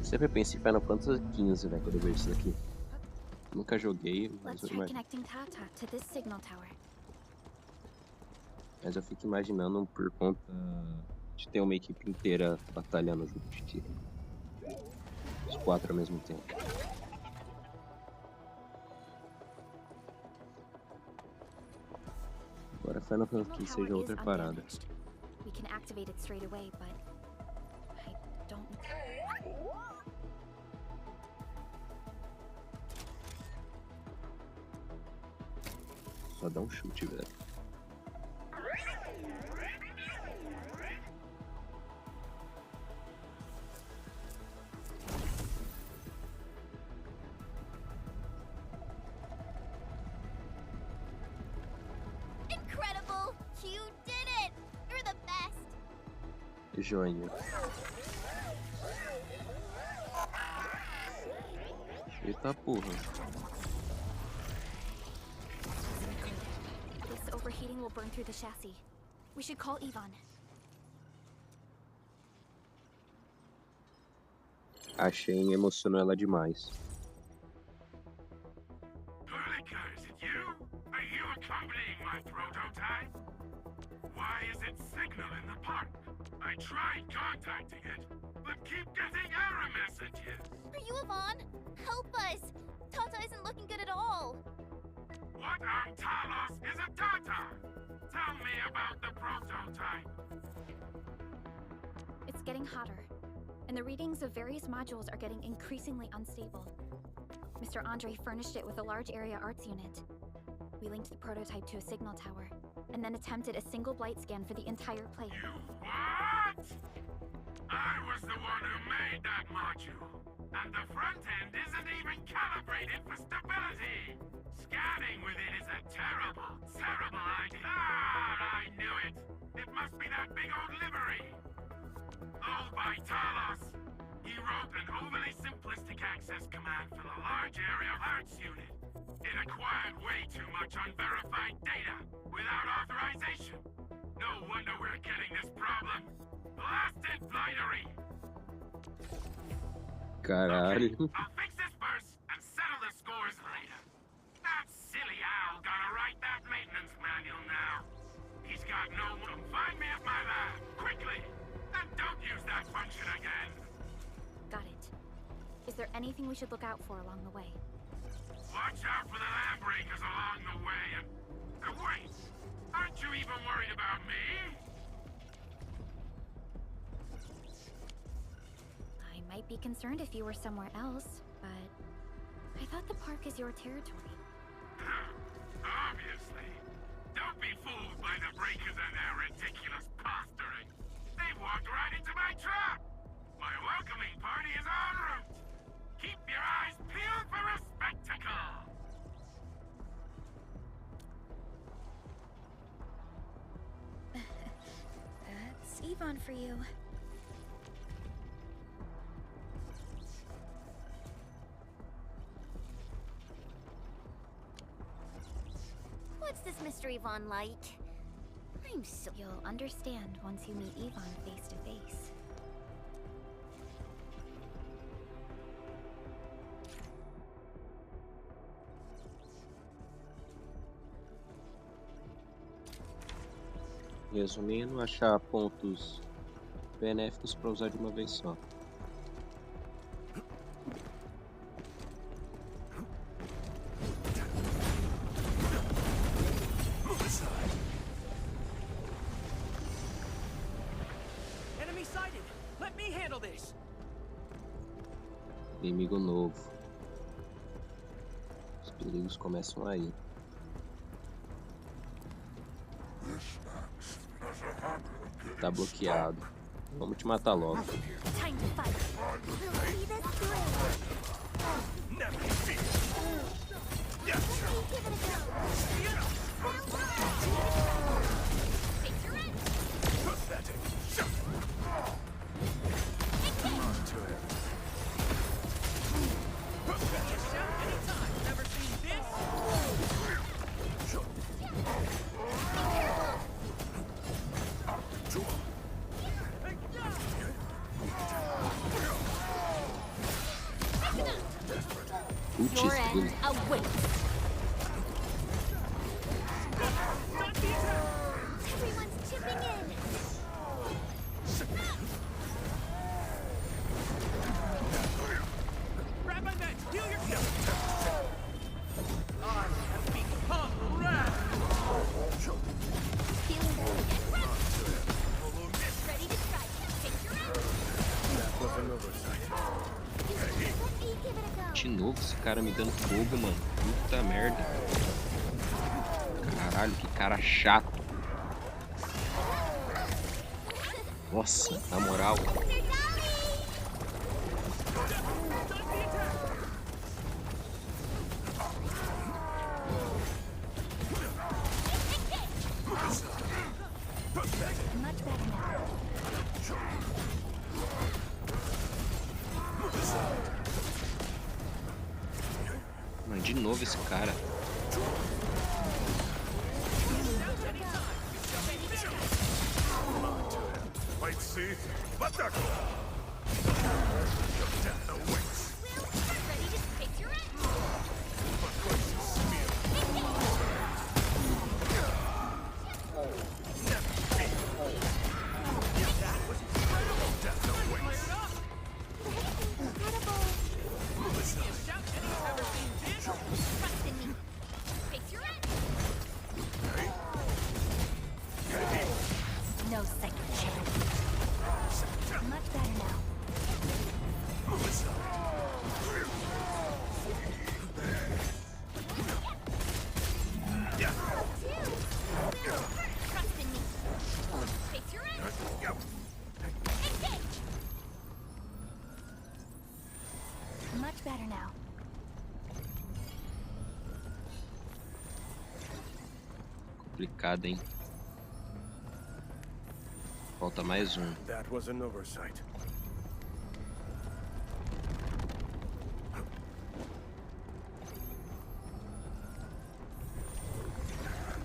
Sempre pensei em Final Fantasy XV, velho, quando eu vejo isso daqui. Nunca joguei, mas Let's eu try imagino. connecting Tata to this signal tower. Mas eu fico imaginando por conta de ter uma equipe inteira batalhando junto de tiro. Os 4 ao mesmo tempo. Agora Final Fantasy Signal seja tower outra is parada. undamaged. We can activate it straight away, but I don't. Só dá um chute, velho. Incredible! You did it! You're the best! Joinha. Eita porra. This overheating will burn through the chassis. We should call Ivan. Achei me emocionou ela demais. Perlica, is it you? Are you accompanying my prototype? Why is it signal in the park? I tried contacting it, but keep getting error messages. Are you Ivan? Help us! Tata isn't looking good at all! What on Talos is a Tata? Tell me about the prototype. It's getting hotter, and the readings of various modules are getting increasingly unstable. Mr. Andre furnished it with a large area arts unit. We linked the prototype to a signal tower, and then attempted a single blight scan for the entire place. You what? I was the one who made that module, and the front end isn't even calibrated for stability. Scanning with it is a terrible, terrible idea. Ah, I knew it. It must be that big old livery. Oh, by Talos. He wrote an overly simplistic access command for the large area arts unit. It acquired way too much unverified data without authorization. No wonder we're getting this problem. Blasted blightery! Caralho. Okay, I'll fix this first and settle the scores later. That silly owl gotta write that maintenance manual now. He's got no room. Find me at my lab, quickly! And don't use that function again! Got it. Is there anything we should look out for along the way? Watch out for the land breakers along the way and wait! Aren't you even worried about me? I might be concerned if you were somewhere else, but I thought the park is your territory. Obviously. Don't be fooled by the breakers and their ridiculous posturing. They walked right into my trap! My welcoming party is en route! Keep your eyes peeled for a spectacle! That's Yvonne for you. What's this Mr. Yvonne like? I'm so... You'll understand once you meet Yvonne face to face. Resumindo, achar pontos benéficos para usar de uma vez só. Enemy sighted. Let me handle this. Inimigo novo. Os perigos começam aí. Tá bloqueado. Vamos te matar logo. Time to fight. We'll see this through. Never fear. Give it a go. Take your end. Pathetic. Anytime. Never seen this? Putz, Your end awaits. Everyone's chipping in. Grab my meds. Heal yourself. I have become wrath. Feeling good. Ready to strike. Take your end. That was an oversight. Let me give it a go. De novo esse cara me dando fogo, mano. Puta merda. Caralho, que cara chato. Nossa, na moral. Much better now. Mano, de novo esse cara. Wait, see? Let that go. Death awaits. Ready to take your end. But what you smear? Death awaits. Incredible. Shout any's ever seen this? Trust in me. Take your end. No second chance. Much better now. Much better now. Complicado, hein? Falta mais um. That was an oversight.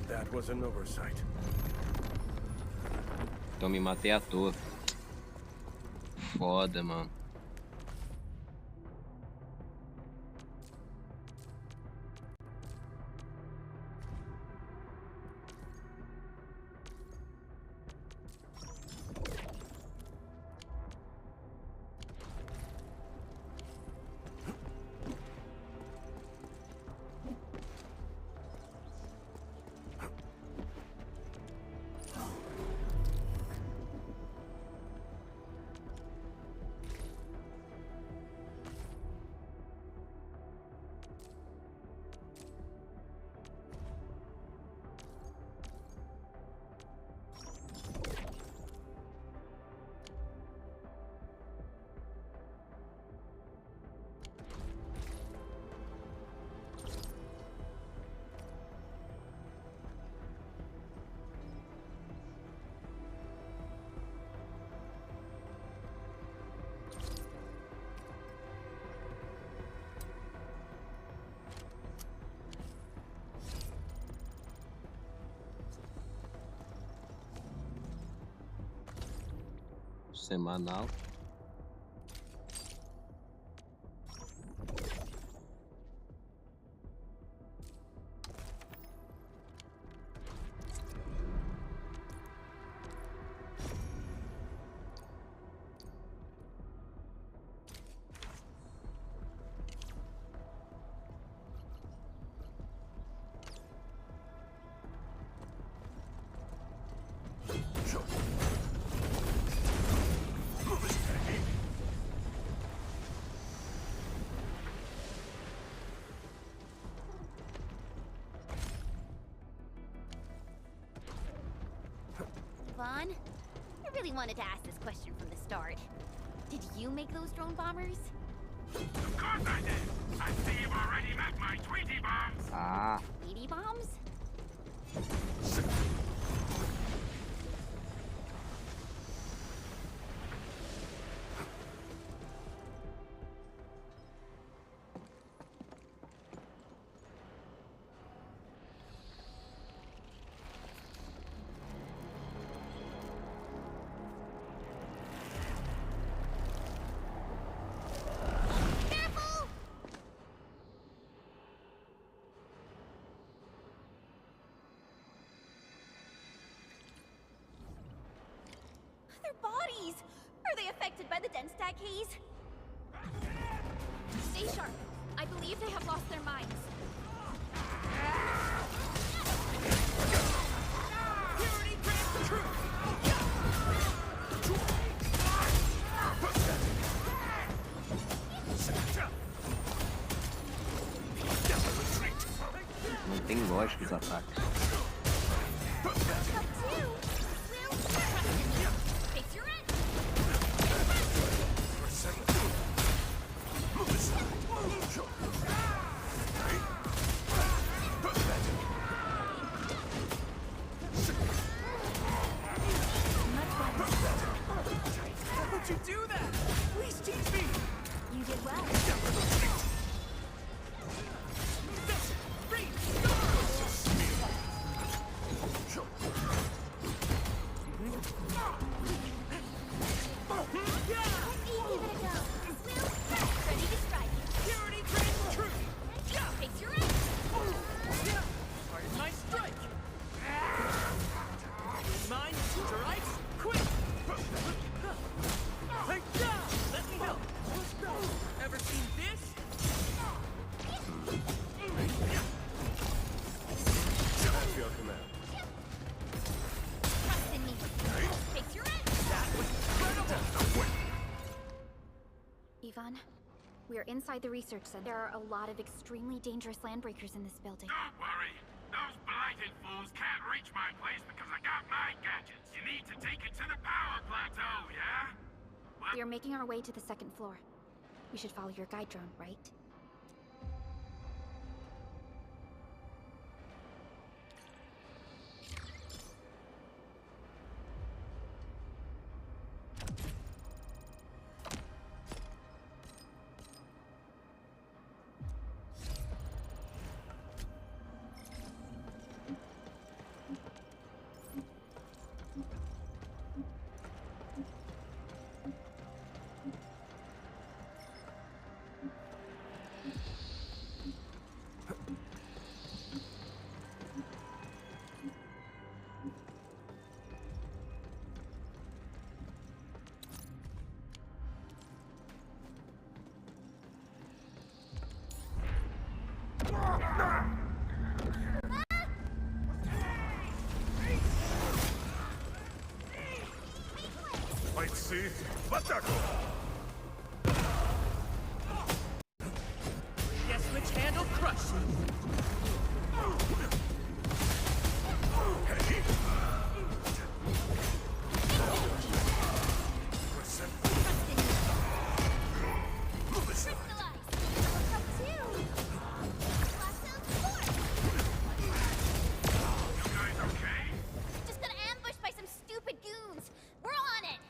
That was an oversight. Então me matei à toa. Foda, mano. Semanal. Vaughn, I really wanted to ask this question from the start. Did you make those drone bombers? Of course I did! I see you've already met my Tweety bombs! Ah. Tweety bombs? Their bodies! Are they affected by the dense stack haze? Stay sharp. I believe they have lost their minds. Purity grants the truth! Não tem lógica os ataques. Face your end! How would you do that? Please teach me! You did well. Ready to strike. Purity grants truth! Face your end! Pardon my strike! Mine, strikes, quick! Let me help! Ever seen this? At your command. Trust in me. Face your end! That was incredible! Ivan, we're inside the research center. There are a lot of extremely dangerous landbreakers in this building. Don't worry. Those blighted fools can't reach my place because I got my gadgets. You need to take it to the power plateau, yeah? We are making our way to the second floor. We should follow your guide drone, right? Might see, Batako! Guess which hand will crush you? Just got ambushed by some stupid goons. We're on it.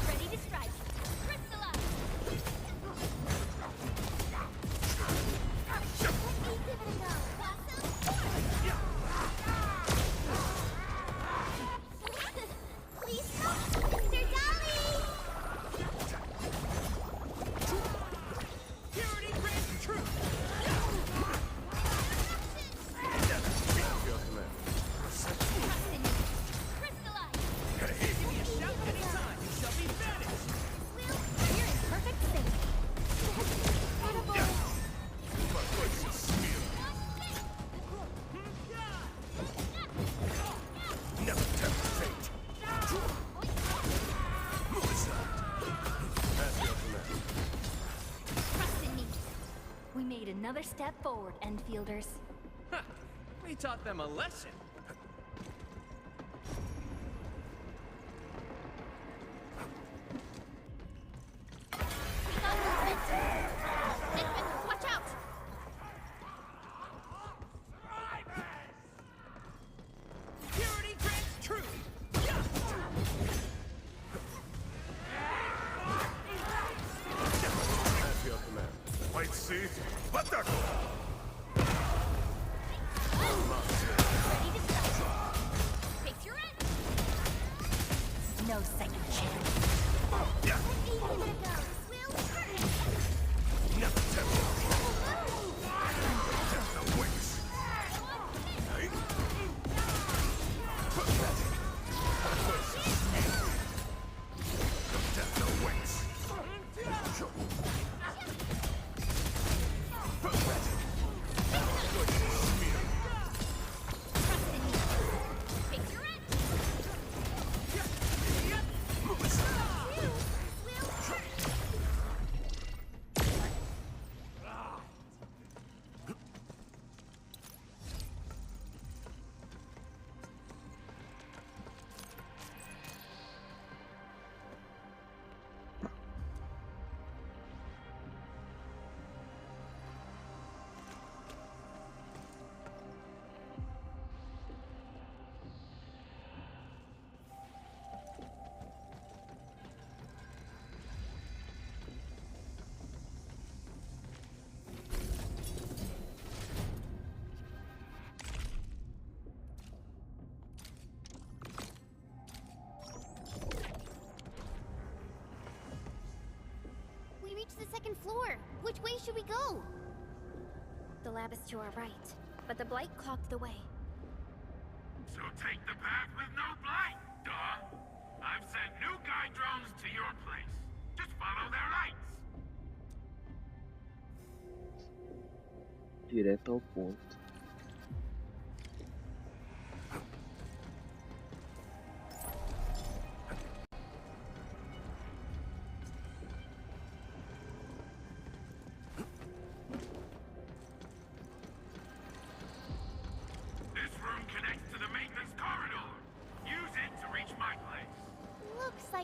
Ready to strike. Crystallize. Give it a go. Blossom Please stop, Mr. Dolly. Purity grants true! Your command. Crystallize. Give me a shout anytime, you shall be banished! You're in perfect sync. My voice is smear. Never tempt fate. Move aside. At your command. Trust in me. We made another step forward, Enfielders. Huh, we taught them a lesson. We got movement. Edmund, watch out. Purity grants true! At your command. Might see, Batako! Ready to strike. Face your end. No second chance. Give it a go. Will turn. Never tempt Death awaits. Hey. Pathetic. My voice is smear. Death awaits. Pathetic. My voice is smear. Trust in me. Face your end. Move aside. Will turn. We reached the second floor. Which way should we go? The lab is to our right, but the blight clogged the way. So take the path with no blight, duh. I've sent new guide drones to your place. Just follow their lights. Direto ao ponto.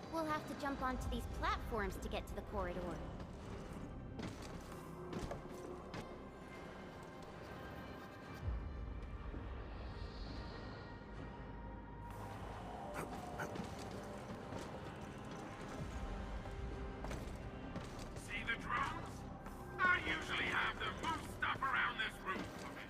like we'll have to jump onto these platforms to get to the corridor. See the drones? I usually have them move stuff around this room for me.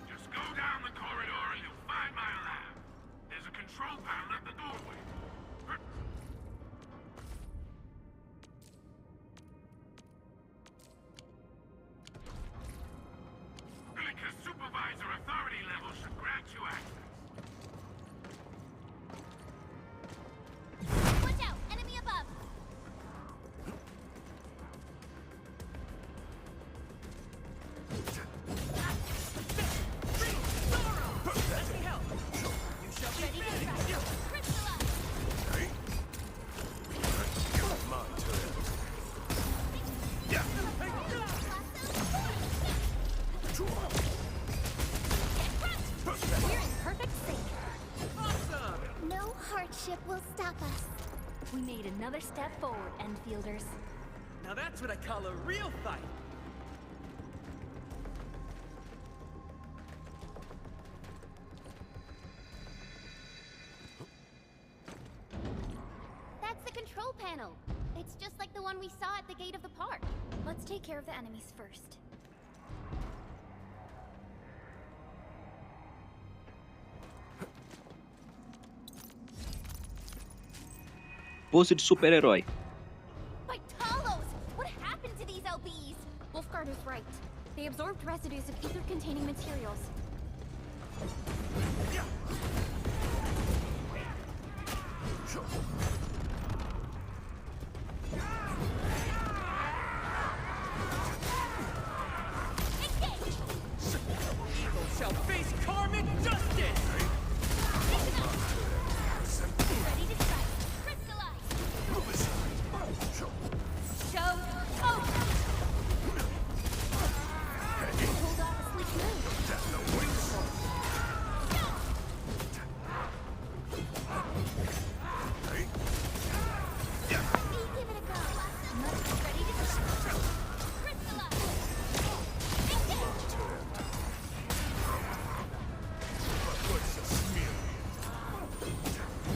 Just go down the corridor and you'll find my lab. There's a control panel at the doorway. Because supervisor authority level should grant you access. Watch out! Enemy above! Let me help. You shall be ready. Crystallize! My turn. We're in perfect sync. Awesome. No hardship will stop us. We made another step forward, Enfielders. Now that's what I call a real fight. That's the control panel. It's just like the one we saw at the gate of the park. Let's take care of the enemies first. Pose de super-herói. By Talos! What happened to these LBs? Wolfguard was right. They absorbed residues of ether-containing materials. Evil shall face karmic justice. Ready to strike. Crystallize! Show over! Hold off a slick move. Give it a go. Ready to strike. Crystallize!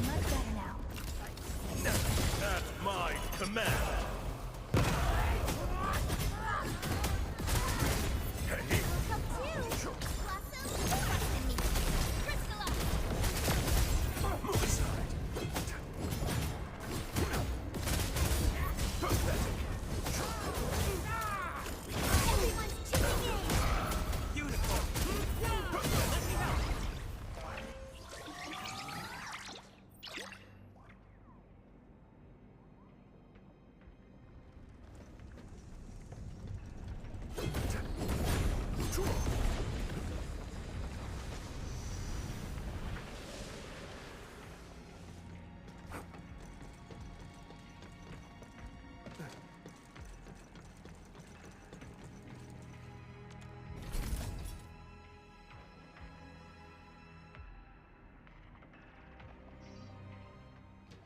Much better now. At my command. Come to! Blossom, trust in me. Crystallize! Move aside. Everyone's chipping in! Beautiful. Let me help.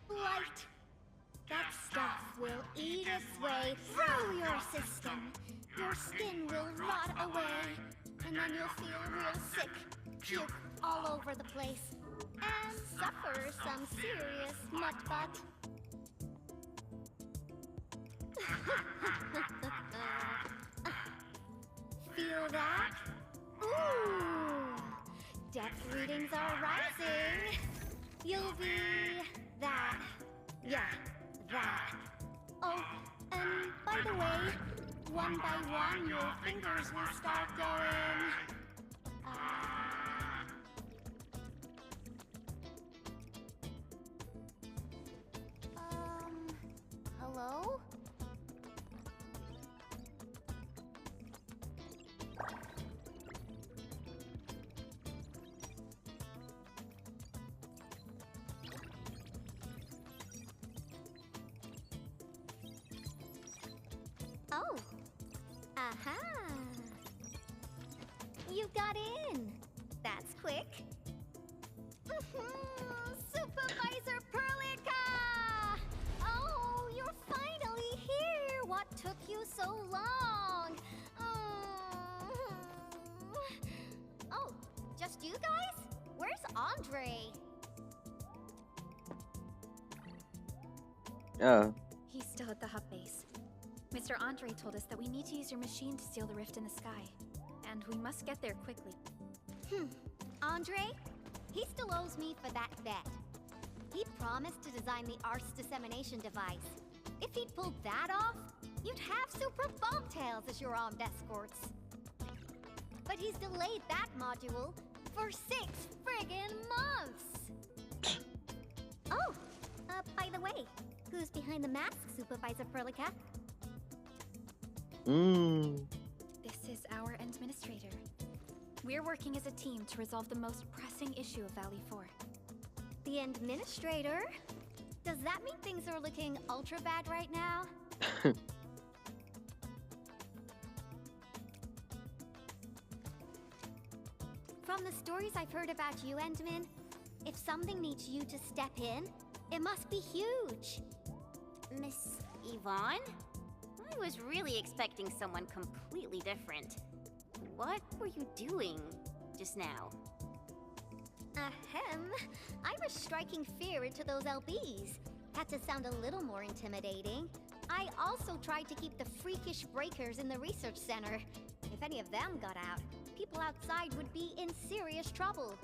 Light. That stuff will eat its way through your system. Your skin will rot away. And then you'll feel real sick. Puke all over the place. And suffer some serious mutt-butt. Feel that? Ooh! Depth readings are rising. You'll be that. Yeah, that. Oh, and by the way, one by one your fingers will start going. Aha! You got in. That's quick. Supervisor Perlica! Oh, you're finally here. What took you so long? Oh, just you guys? Where's Andre? He's still at the hub base. Mr. Andre told us that we need to use your machine to seal the rift in the sky. And we must get there quickly. Andre? He still owes me for that bet. He promised to design the Art's dissemination device. If he'd pulled that off, you'd have super bobtails as your armed escorts. But he's delayed that module for 6 friggin' months! Oh, by the way, who's behind the mask, Supervisor Perlica? This is our administrator. We're working as a team to resolve the most pressing issue of Valley 4. The administrator? Does that mean things are looking ultra bad right now? From the stories I've heard about you, Endman, if something needs you to step in, it must be huge. Miss Yvonne? I was really expecting someone completely different. What were you doing just now? Ahem. I was striking fear into those LBs. Had to sound a little more intimidating. I also tried to keep the freakish breakers in the research center. If any of them got out, people outside would be in serious trouble.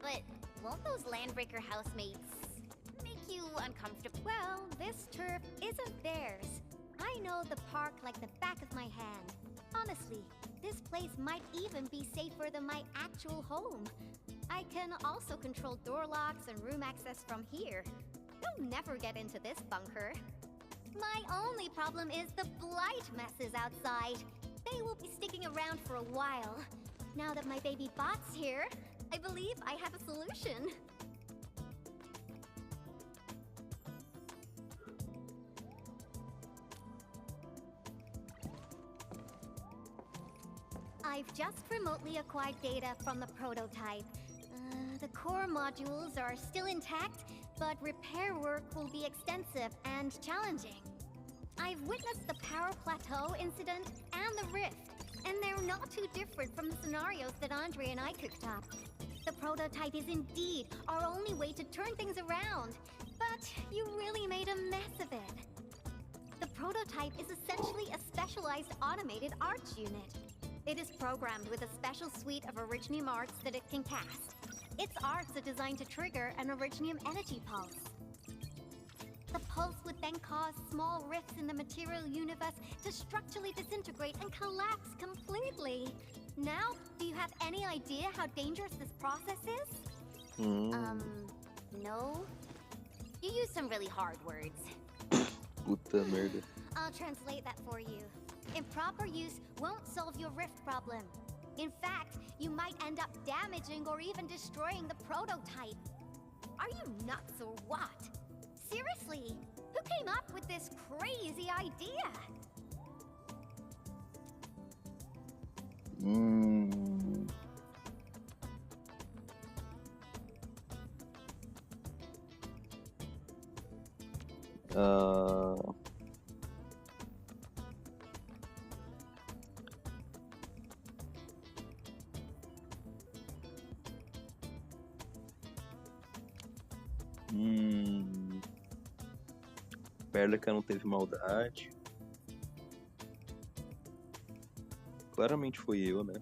But won't those Landbreaker housemates make you uncomfortable? Well, this turf isn't theirs. I know the park like the back of my hand. Honestly, this place might even be safer than my actual home. I can also control door locks and room access from here. They'll never get into this bunker. My only problem is the blight messes outside. They will be sticking around for a while. Now that my baby bot's here, I believe I have a solution. I've just remotely acquired data from the prototype. The core modules are still intact, but repair work will be extensive and challenging. I've witnessed the power plateau incident and the rift, and they're not too different from the scenarios that Andre and I cooked up. The prototype is indeed our only way to turn things around, but you really made a mess of it. The prototype is essentially a specialized automated arts unit. It is programmed with a special suite of Originium arts that it can cast. Its arts are designed to trigger an Originium energy pulse. The pulse would then cause small rifts in the material universe to structurally disintegrate and collapse completely. Now, do you have any idea how dangerous this process is? No. You used some really hard words. Puta merda. I'll translate that for you. Improper use won't solve your rift problem. In fact, you might end up damaging or even destroying the prototype. Are you nuts or what? Seriously, who came up with this crazy idea? Perlica não teve maldade. Claramente foi eu, né?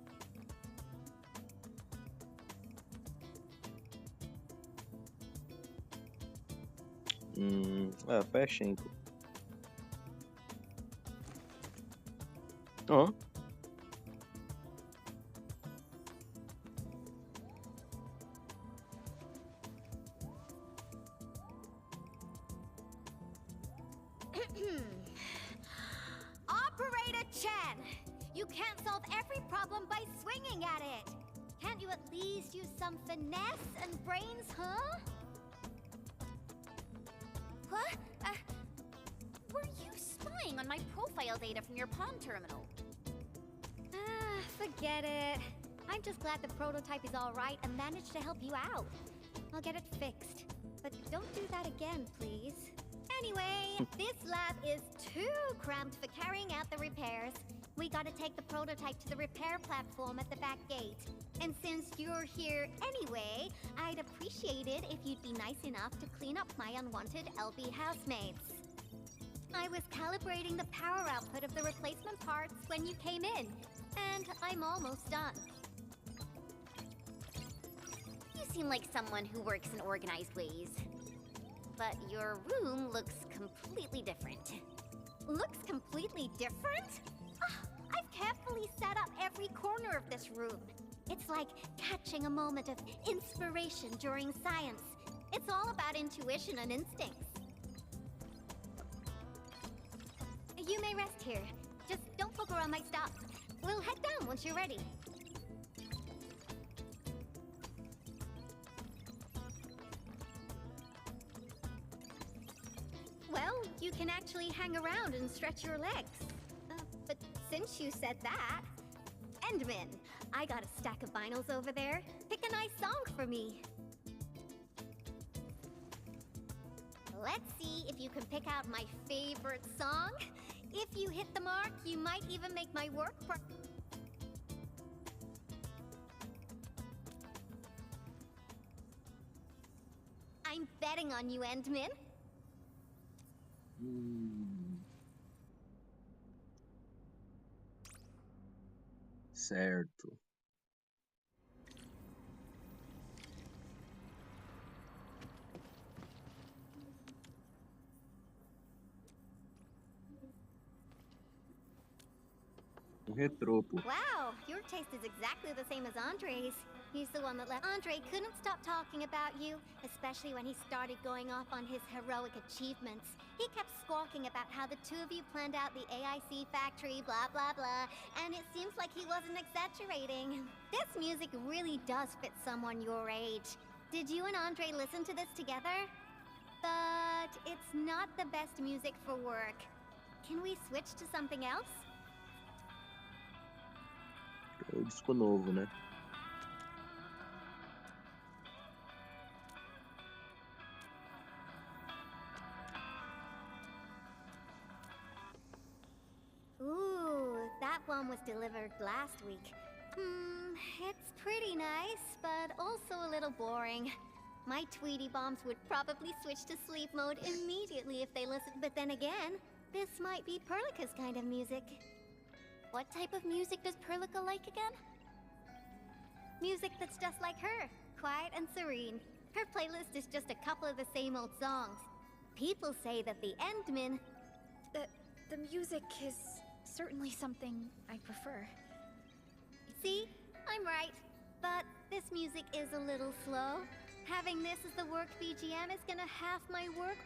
Pechenko. Ó. Operator Chen! You can't solve every problem by swinging at it! Can't you at least use some finesse and brains, huh? What? Were you spying on my profile data from your palm terminal? forget it. I'm just glad the prototype is all right and managed to help you out. I'll get it fixed. But don't do that again, please. Anyway, this lab is too cramped for carrying out the repairs. We gotta take the prototype to the repair platform at the back gate. And since you're here anyway, I'd appreciate it if you'd be nice enough to clean up my unwanted LB housemates. I was calibrating the power output of the replacement parts when you came in, and I'm almost done. You seem like someone who works in organized ways. But your room looks completely different. Looks completely different? I've carefully set up every corner of this room. It's like catching a moment of inspiration during science. It's all about intuition and instincts. You may rest here. Just don't poke around my stuff. We'll head down once you're ready. Well, you can actually hang around and stretch your legs. But since you said that... Endman, I got a stack of vinyls over there. Pick a nice song for me. Let's see if you can pick out my favorite song. If you hit the mark, you might even make my work I'm betting on you, Endman. Certo. Retropo. Wow, your taste is exactly the same as Andre's. He's the one that left. Andre couldn't stop talking about you, especially when he started going off on his heroic achievements. He kept squawking about how the two of you planned out the AIC factory, blah, blah, blah, and it seems like he wasn't exaggerating. This music really does fit someone your age. Did you and Andre listen to this together? But it's not the best music for work. Can we switch to something else? É o disco novo, né? Ooh, that one was delivered last week. It's pretty nice, but also a little boring. My Tweety Bombs would probably switch to sleep mode immediately if they listened. But then again, this might be Perlica's kind of music. What type of music does Perlica like again? Music that's just like her, quiet and serene. Her playlist is just a couple of the same old songs. People say that the Endman... The music is certainly something I prefer. See? I'm right. But this music is a little slow. Having this as the work BGM is gonna half my work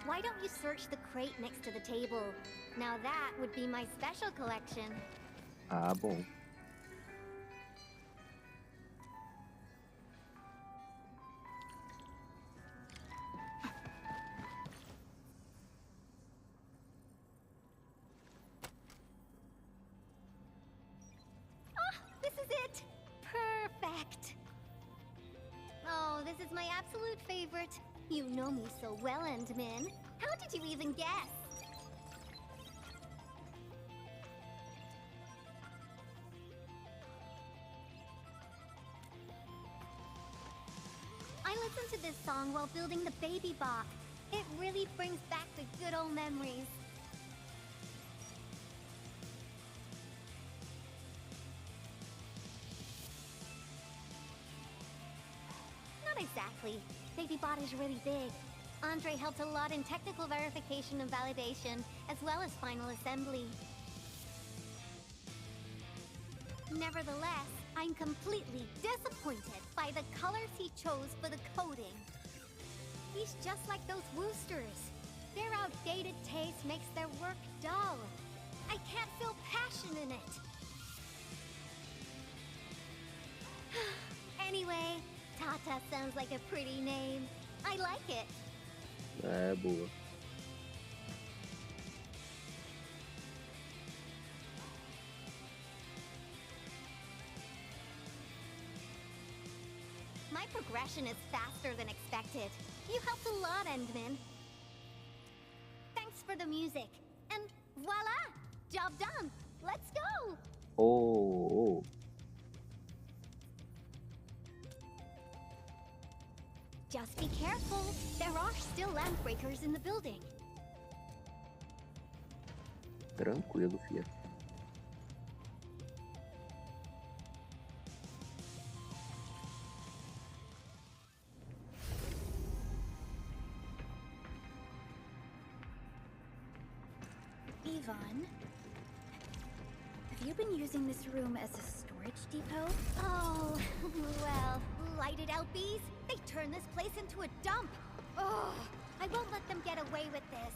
Why don't you search the crate next to the table? Now that would be my special collection. Ah, bom. This is it! Perfect! Oh, this is my absolute favorite. You know me so well, Endman. How did you even guess? I listened to this song while building the baby bot. It really brings back the good old memories. Not exactly. BabyBot is really big. Andre helped a lot in technical verification and validation, as well as final assembly. Nevertheless, I'm completely disappointed by the colors he chose for the coding. He's just like those Woosters. Their outdated taste makes their work dull. I can't feel passion in it. Anyway, Tata sounds like a pretty name. I like it. É boa. My progression is faster than expected. You helped a lot, Endman. Thanks for the music. And voila! Job done. Let's go! Oh. Just be careful. There are still landbreakers in the building. Tranquilo, filha. Yvonne, have you been using this room as a storage depot? Oh, well, lighted out bees? They turn this place into a dump. Oh, I won't let them get away with this.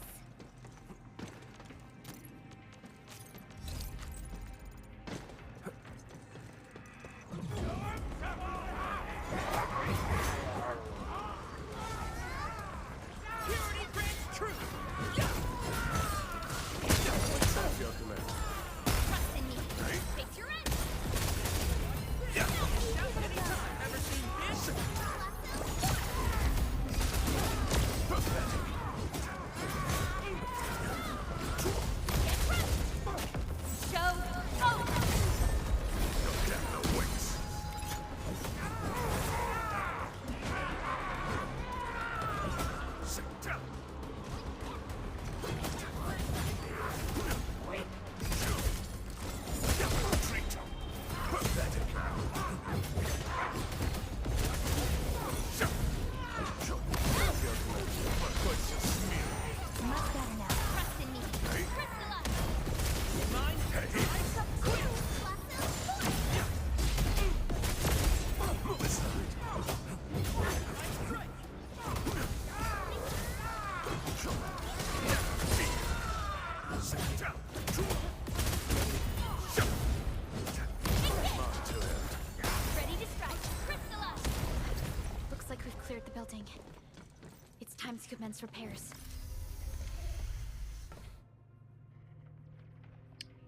It's time to commence repairs.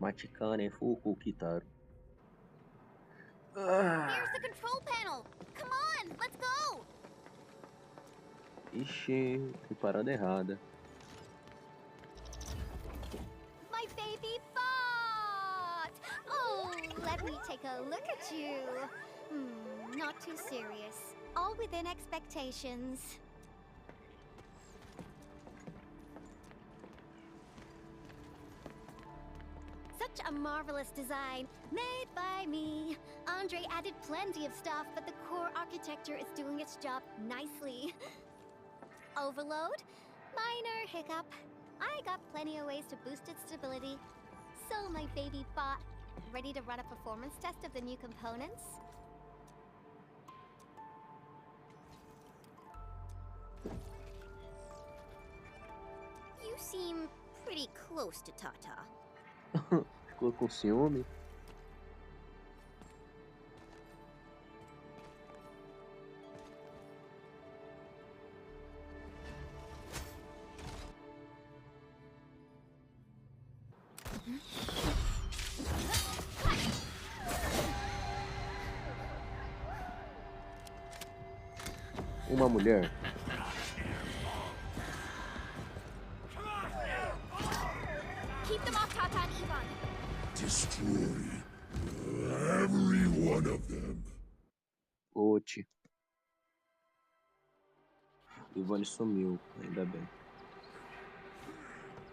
Maticane fuku kitaru. Here's the control panel. Come on, let's go. Ixi, fui parada errada. My baby bot. Oh, let me take a look at you. Not too serious. All within expectations. Such a marvelous design, made by me. Andre added plenty of stuff, but the core architecture is doing its job nicely. Overload? Minor hiccup. I got plenty of ways to boost its stability. So my baby bot, ready to run a performance test of the new components? You seem pretty close to Tata. Ficou com ciúme? Uma mulher. Keep them off Tata and Yvonne. Destroy every one of them. Ote. Ivone sumiu, ainda bem.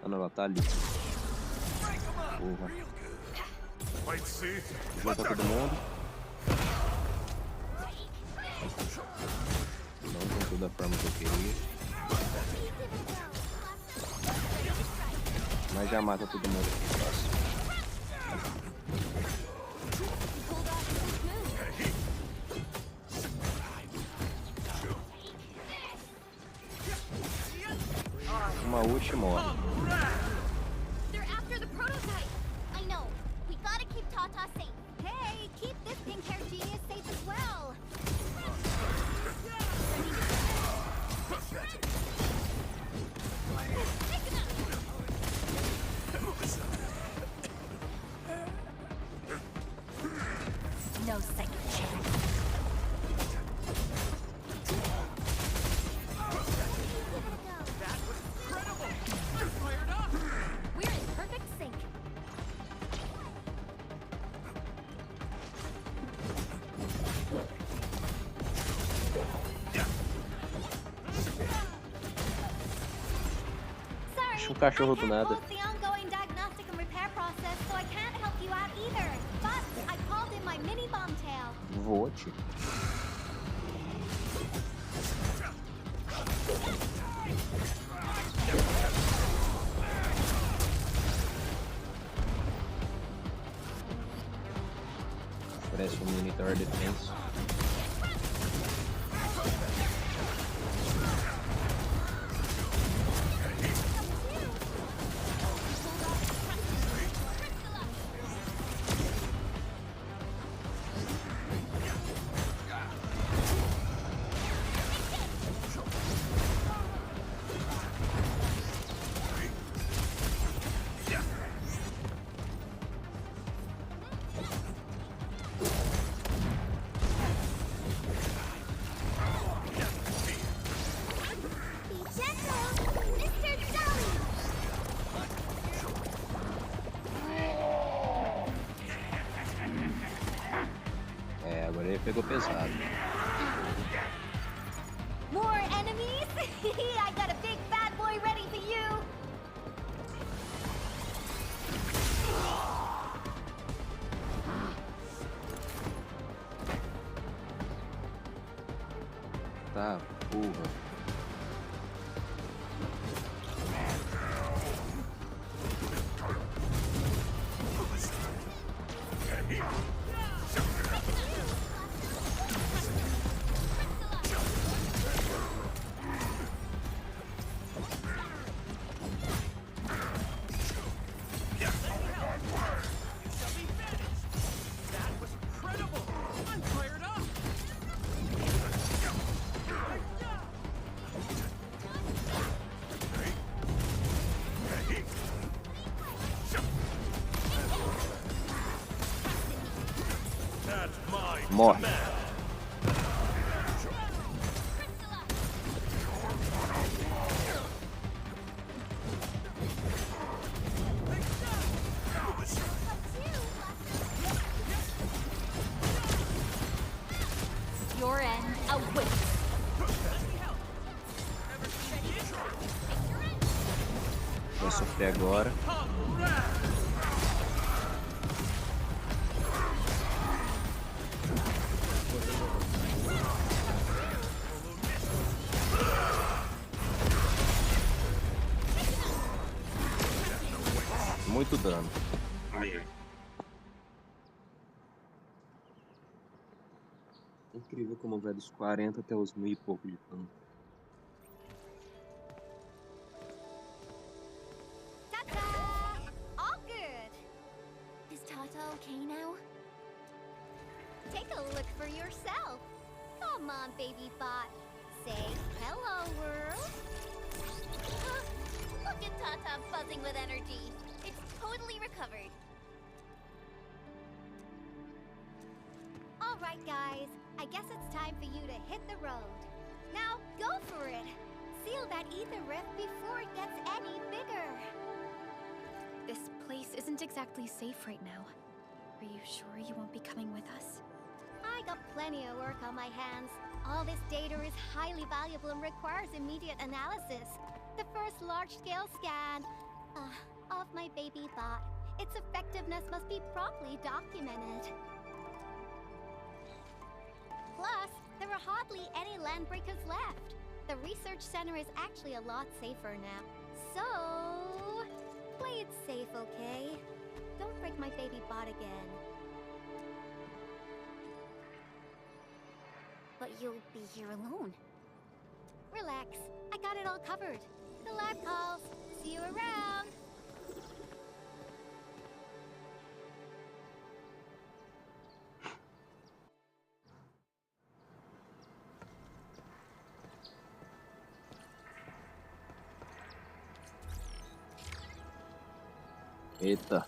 Ah, não, ela tá ali. Porra. Junta todo mundo. Não juntou da forma que eu queria. Mas já mata todo mundo aqui fácil. Uma ult morre. They're after the prototype. I know. We gotta keep Tata safe. Hey, keep this pink-haired genius safe as well. No second chance. Aparece um cachorro do nada. Can't pause the ongoing diagnostic and repair process, so I can't help you out either. But I called in my mini bomb tail. Vote. Parece um mini tower defense. Agora ele pegou pesado. More enemies? I got a big bad boy ready for you. Tá, porra. Morre. Your end awaits. Vai sofrer agora. Muito dano. Incrível como vai dos 40 até os 1000 e pouco de dano. Ta-da! All good. Is Tata okay now? Take a look for yourself. Come on, baby bot. Say hello, world. Look at Tata buzzing with energy. It's totally recovered. All right, guys. I guess it's time for you to hit the road. Now, go for it. Seal that ether rift before it gets any bigger. This place isn't exactly safe right now. Are you sure you won't be coming with us? I got plenty of work on my hands. All this data is highly valuable and requires immediate analysis. The first large-scale scan of my baby bot. Its effectiveness must be promptly documented. Plus, there are hardly any landbreakers left. The research center is actually a lot safer now. So, play it safe, okay? Don't break my baby bot again. But you'll be here alone. Relax, I got it all covered. The lab calls. See you around. Eita.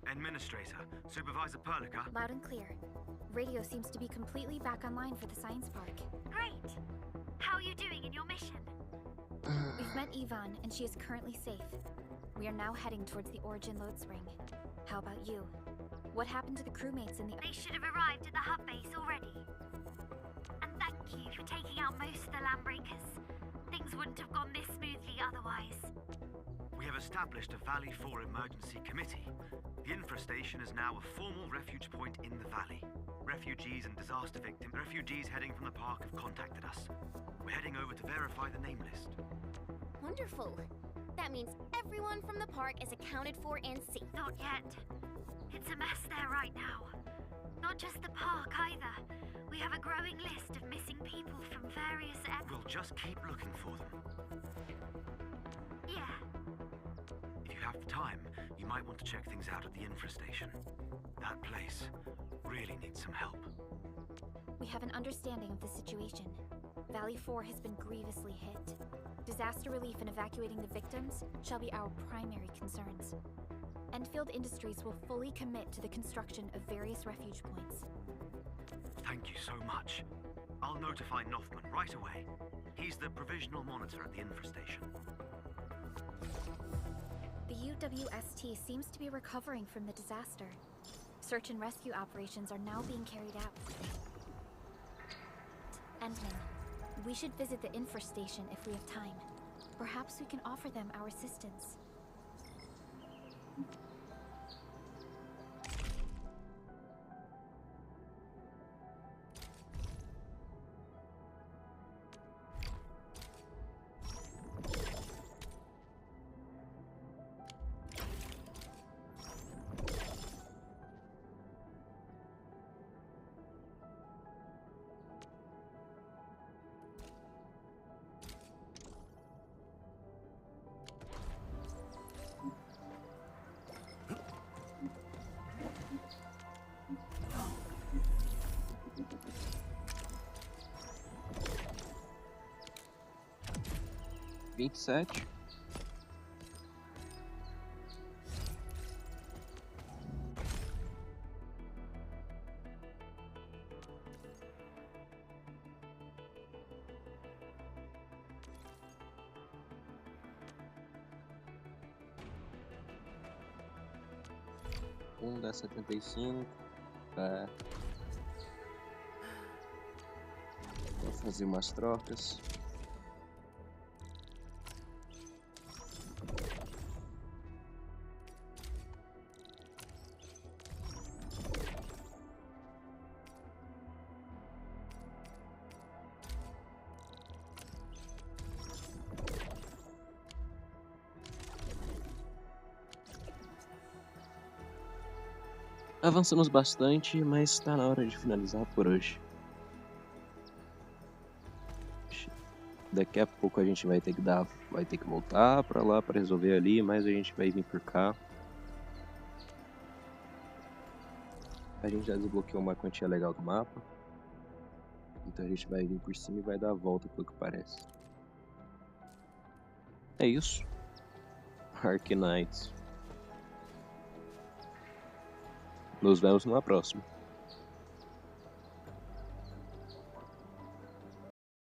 Administrator, Supervisor Perlica. Loud and clear. Radio seems to be completely back online for the science park. Great! How are you doing in your mission? We've met Yvonne, and she is currently safe. We are now heading towards the Origin load spring. How about you? What happened to the crewmates in the... They should have arrived at the hub base already. And thank you for taking out most of the landbreakers. Things wouldn't have gone this smoothly otherwise. We have established a Valley 4 emergency committee. The infrastation is now a formal refuge point in the valley. Refugees and disaster victims, refugees heading from the park have contacted us. We're heading over to verify the name list. Wonderful. That means everyone from the park is accounted for and safe. Not yet. It's a mess there right now. Not just the park either. We have a growing list of missing people from various We'll just keep looking for them. Yeah. If you have the time, you might want to check things out at the infrastation. That place really needs some help. We have an understanding of the situation. Valley 4 has been grievously hit. Disaster relief and evacuating the victims shall be our primary concerns. Endfield Industries will fully commit to the construction of various refuge points. Thank you so much. I'll notify Nothman right away. He's the provisional monitor at the infrastation. The UWST seems to be recovering from the disaster. Search and rescue operations are now being carried out. Endman, we should visit the infrastation if we have time. Perhaps we can offer them our assistance. (27) dá 75. Tá. Vou fazer umas trocas. Avançamos bastante, mas está na hora de finalizar por hoje. Daqui a pouco a gente vai ter que voltar para lá para resolver ali, mas a gente vai vir por cá. A gente já desbloqueou uma quantia legal do mapa, então a gente vai vir por cima e vai dar a volta, pelo que parece. É isso. Arknights. Nos vemos numa próxima.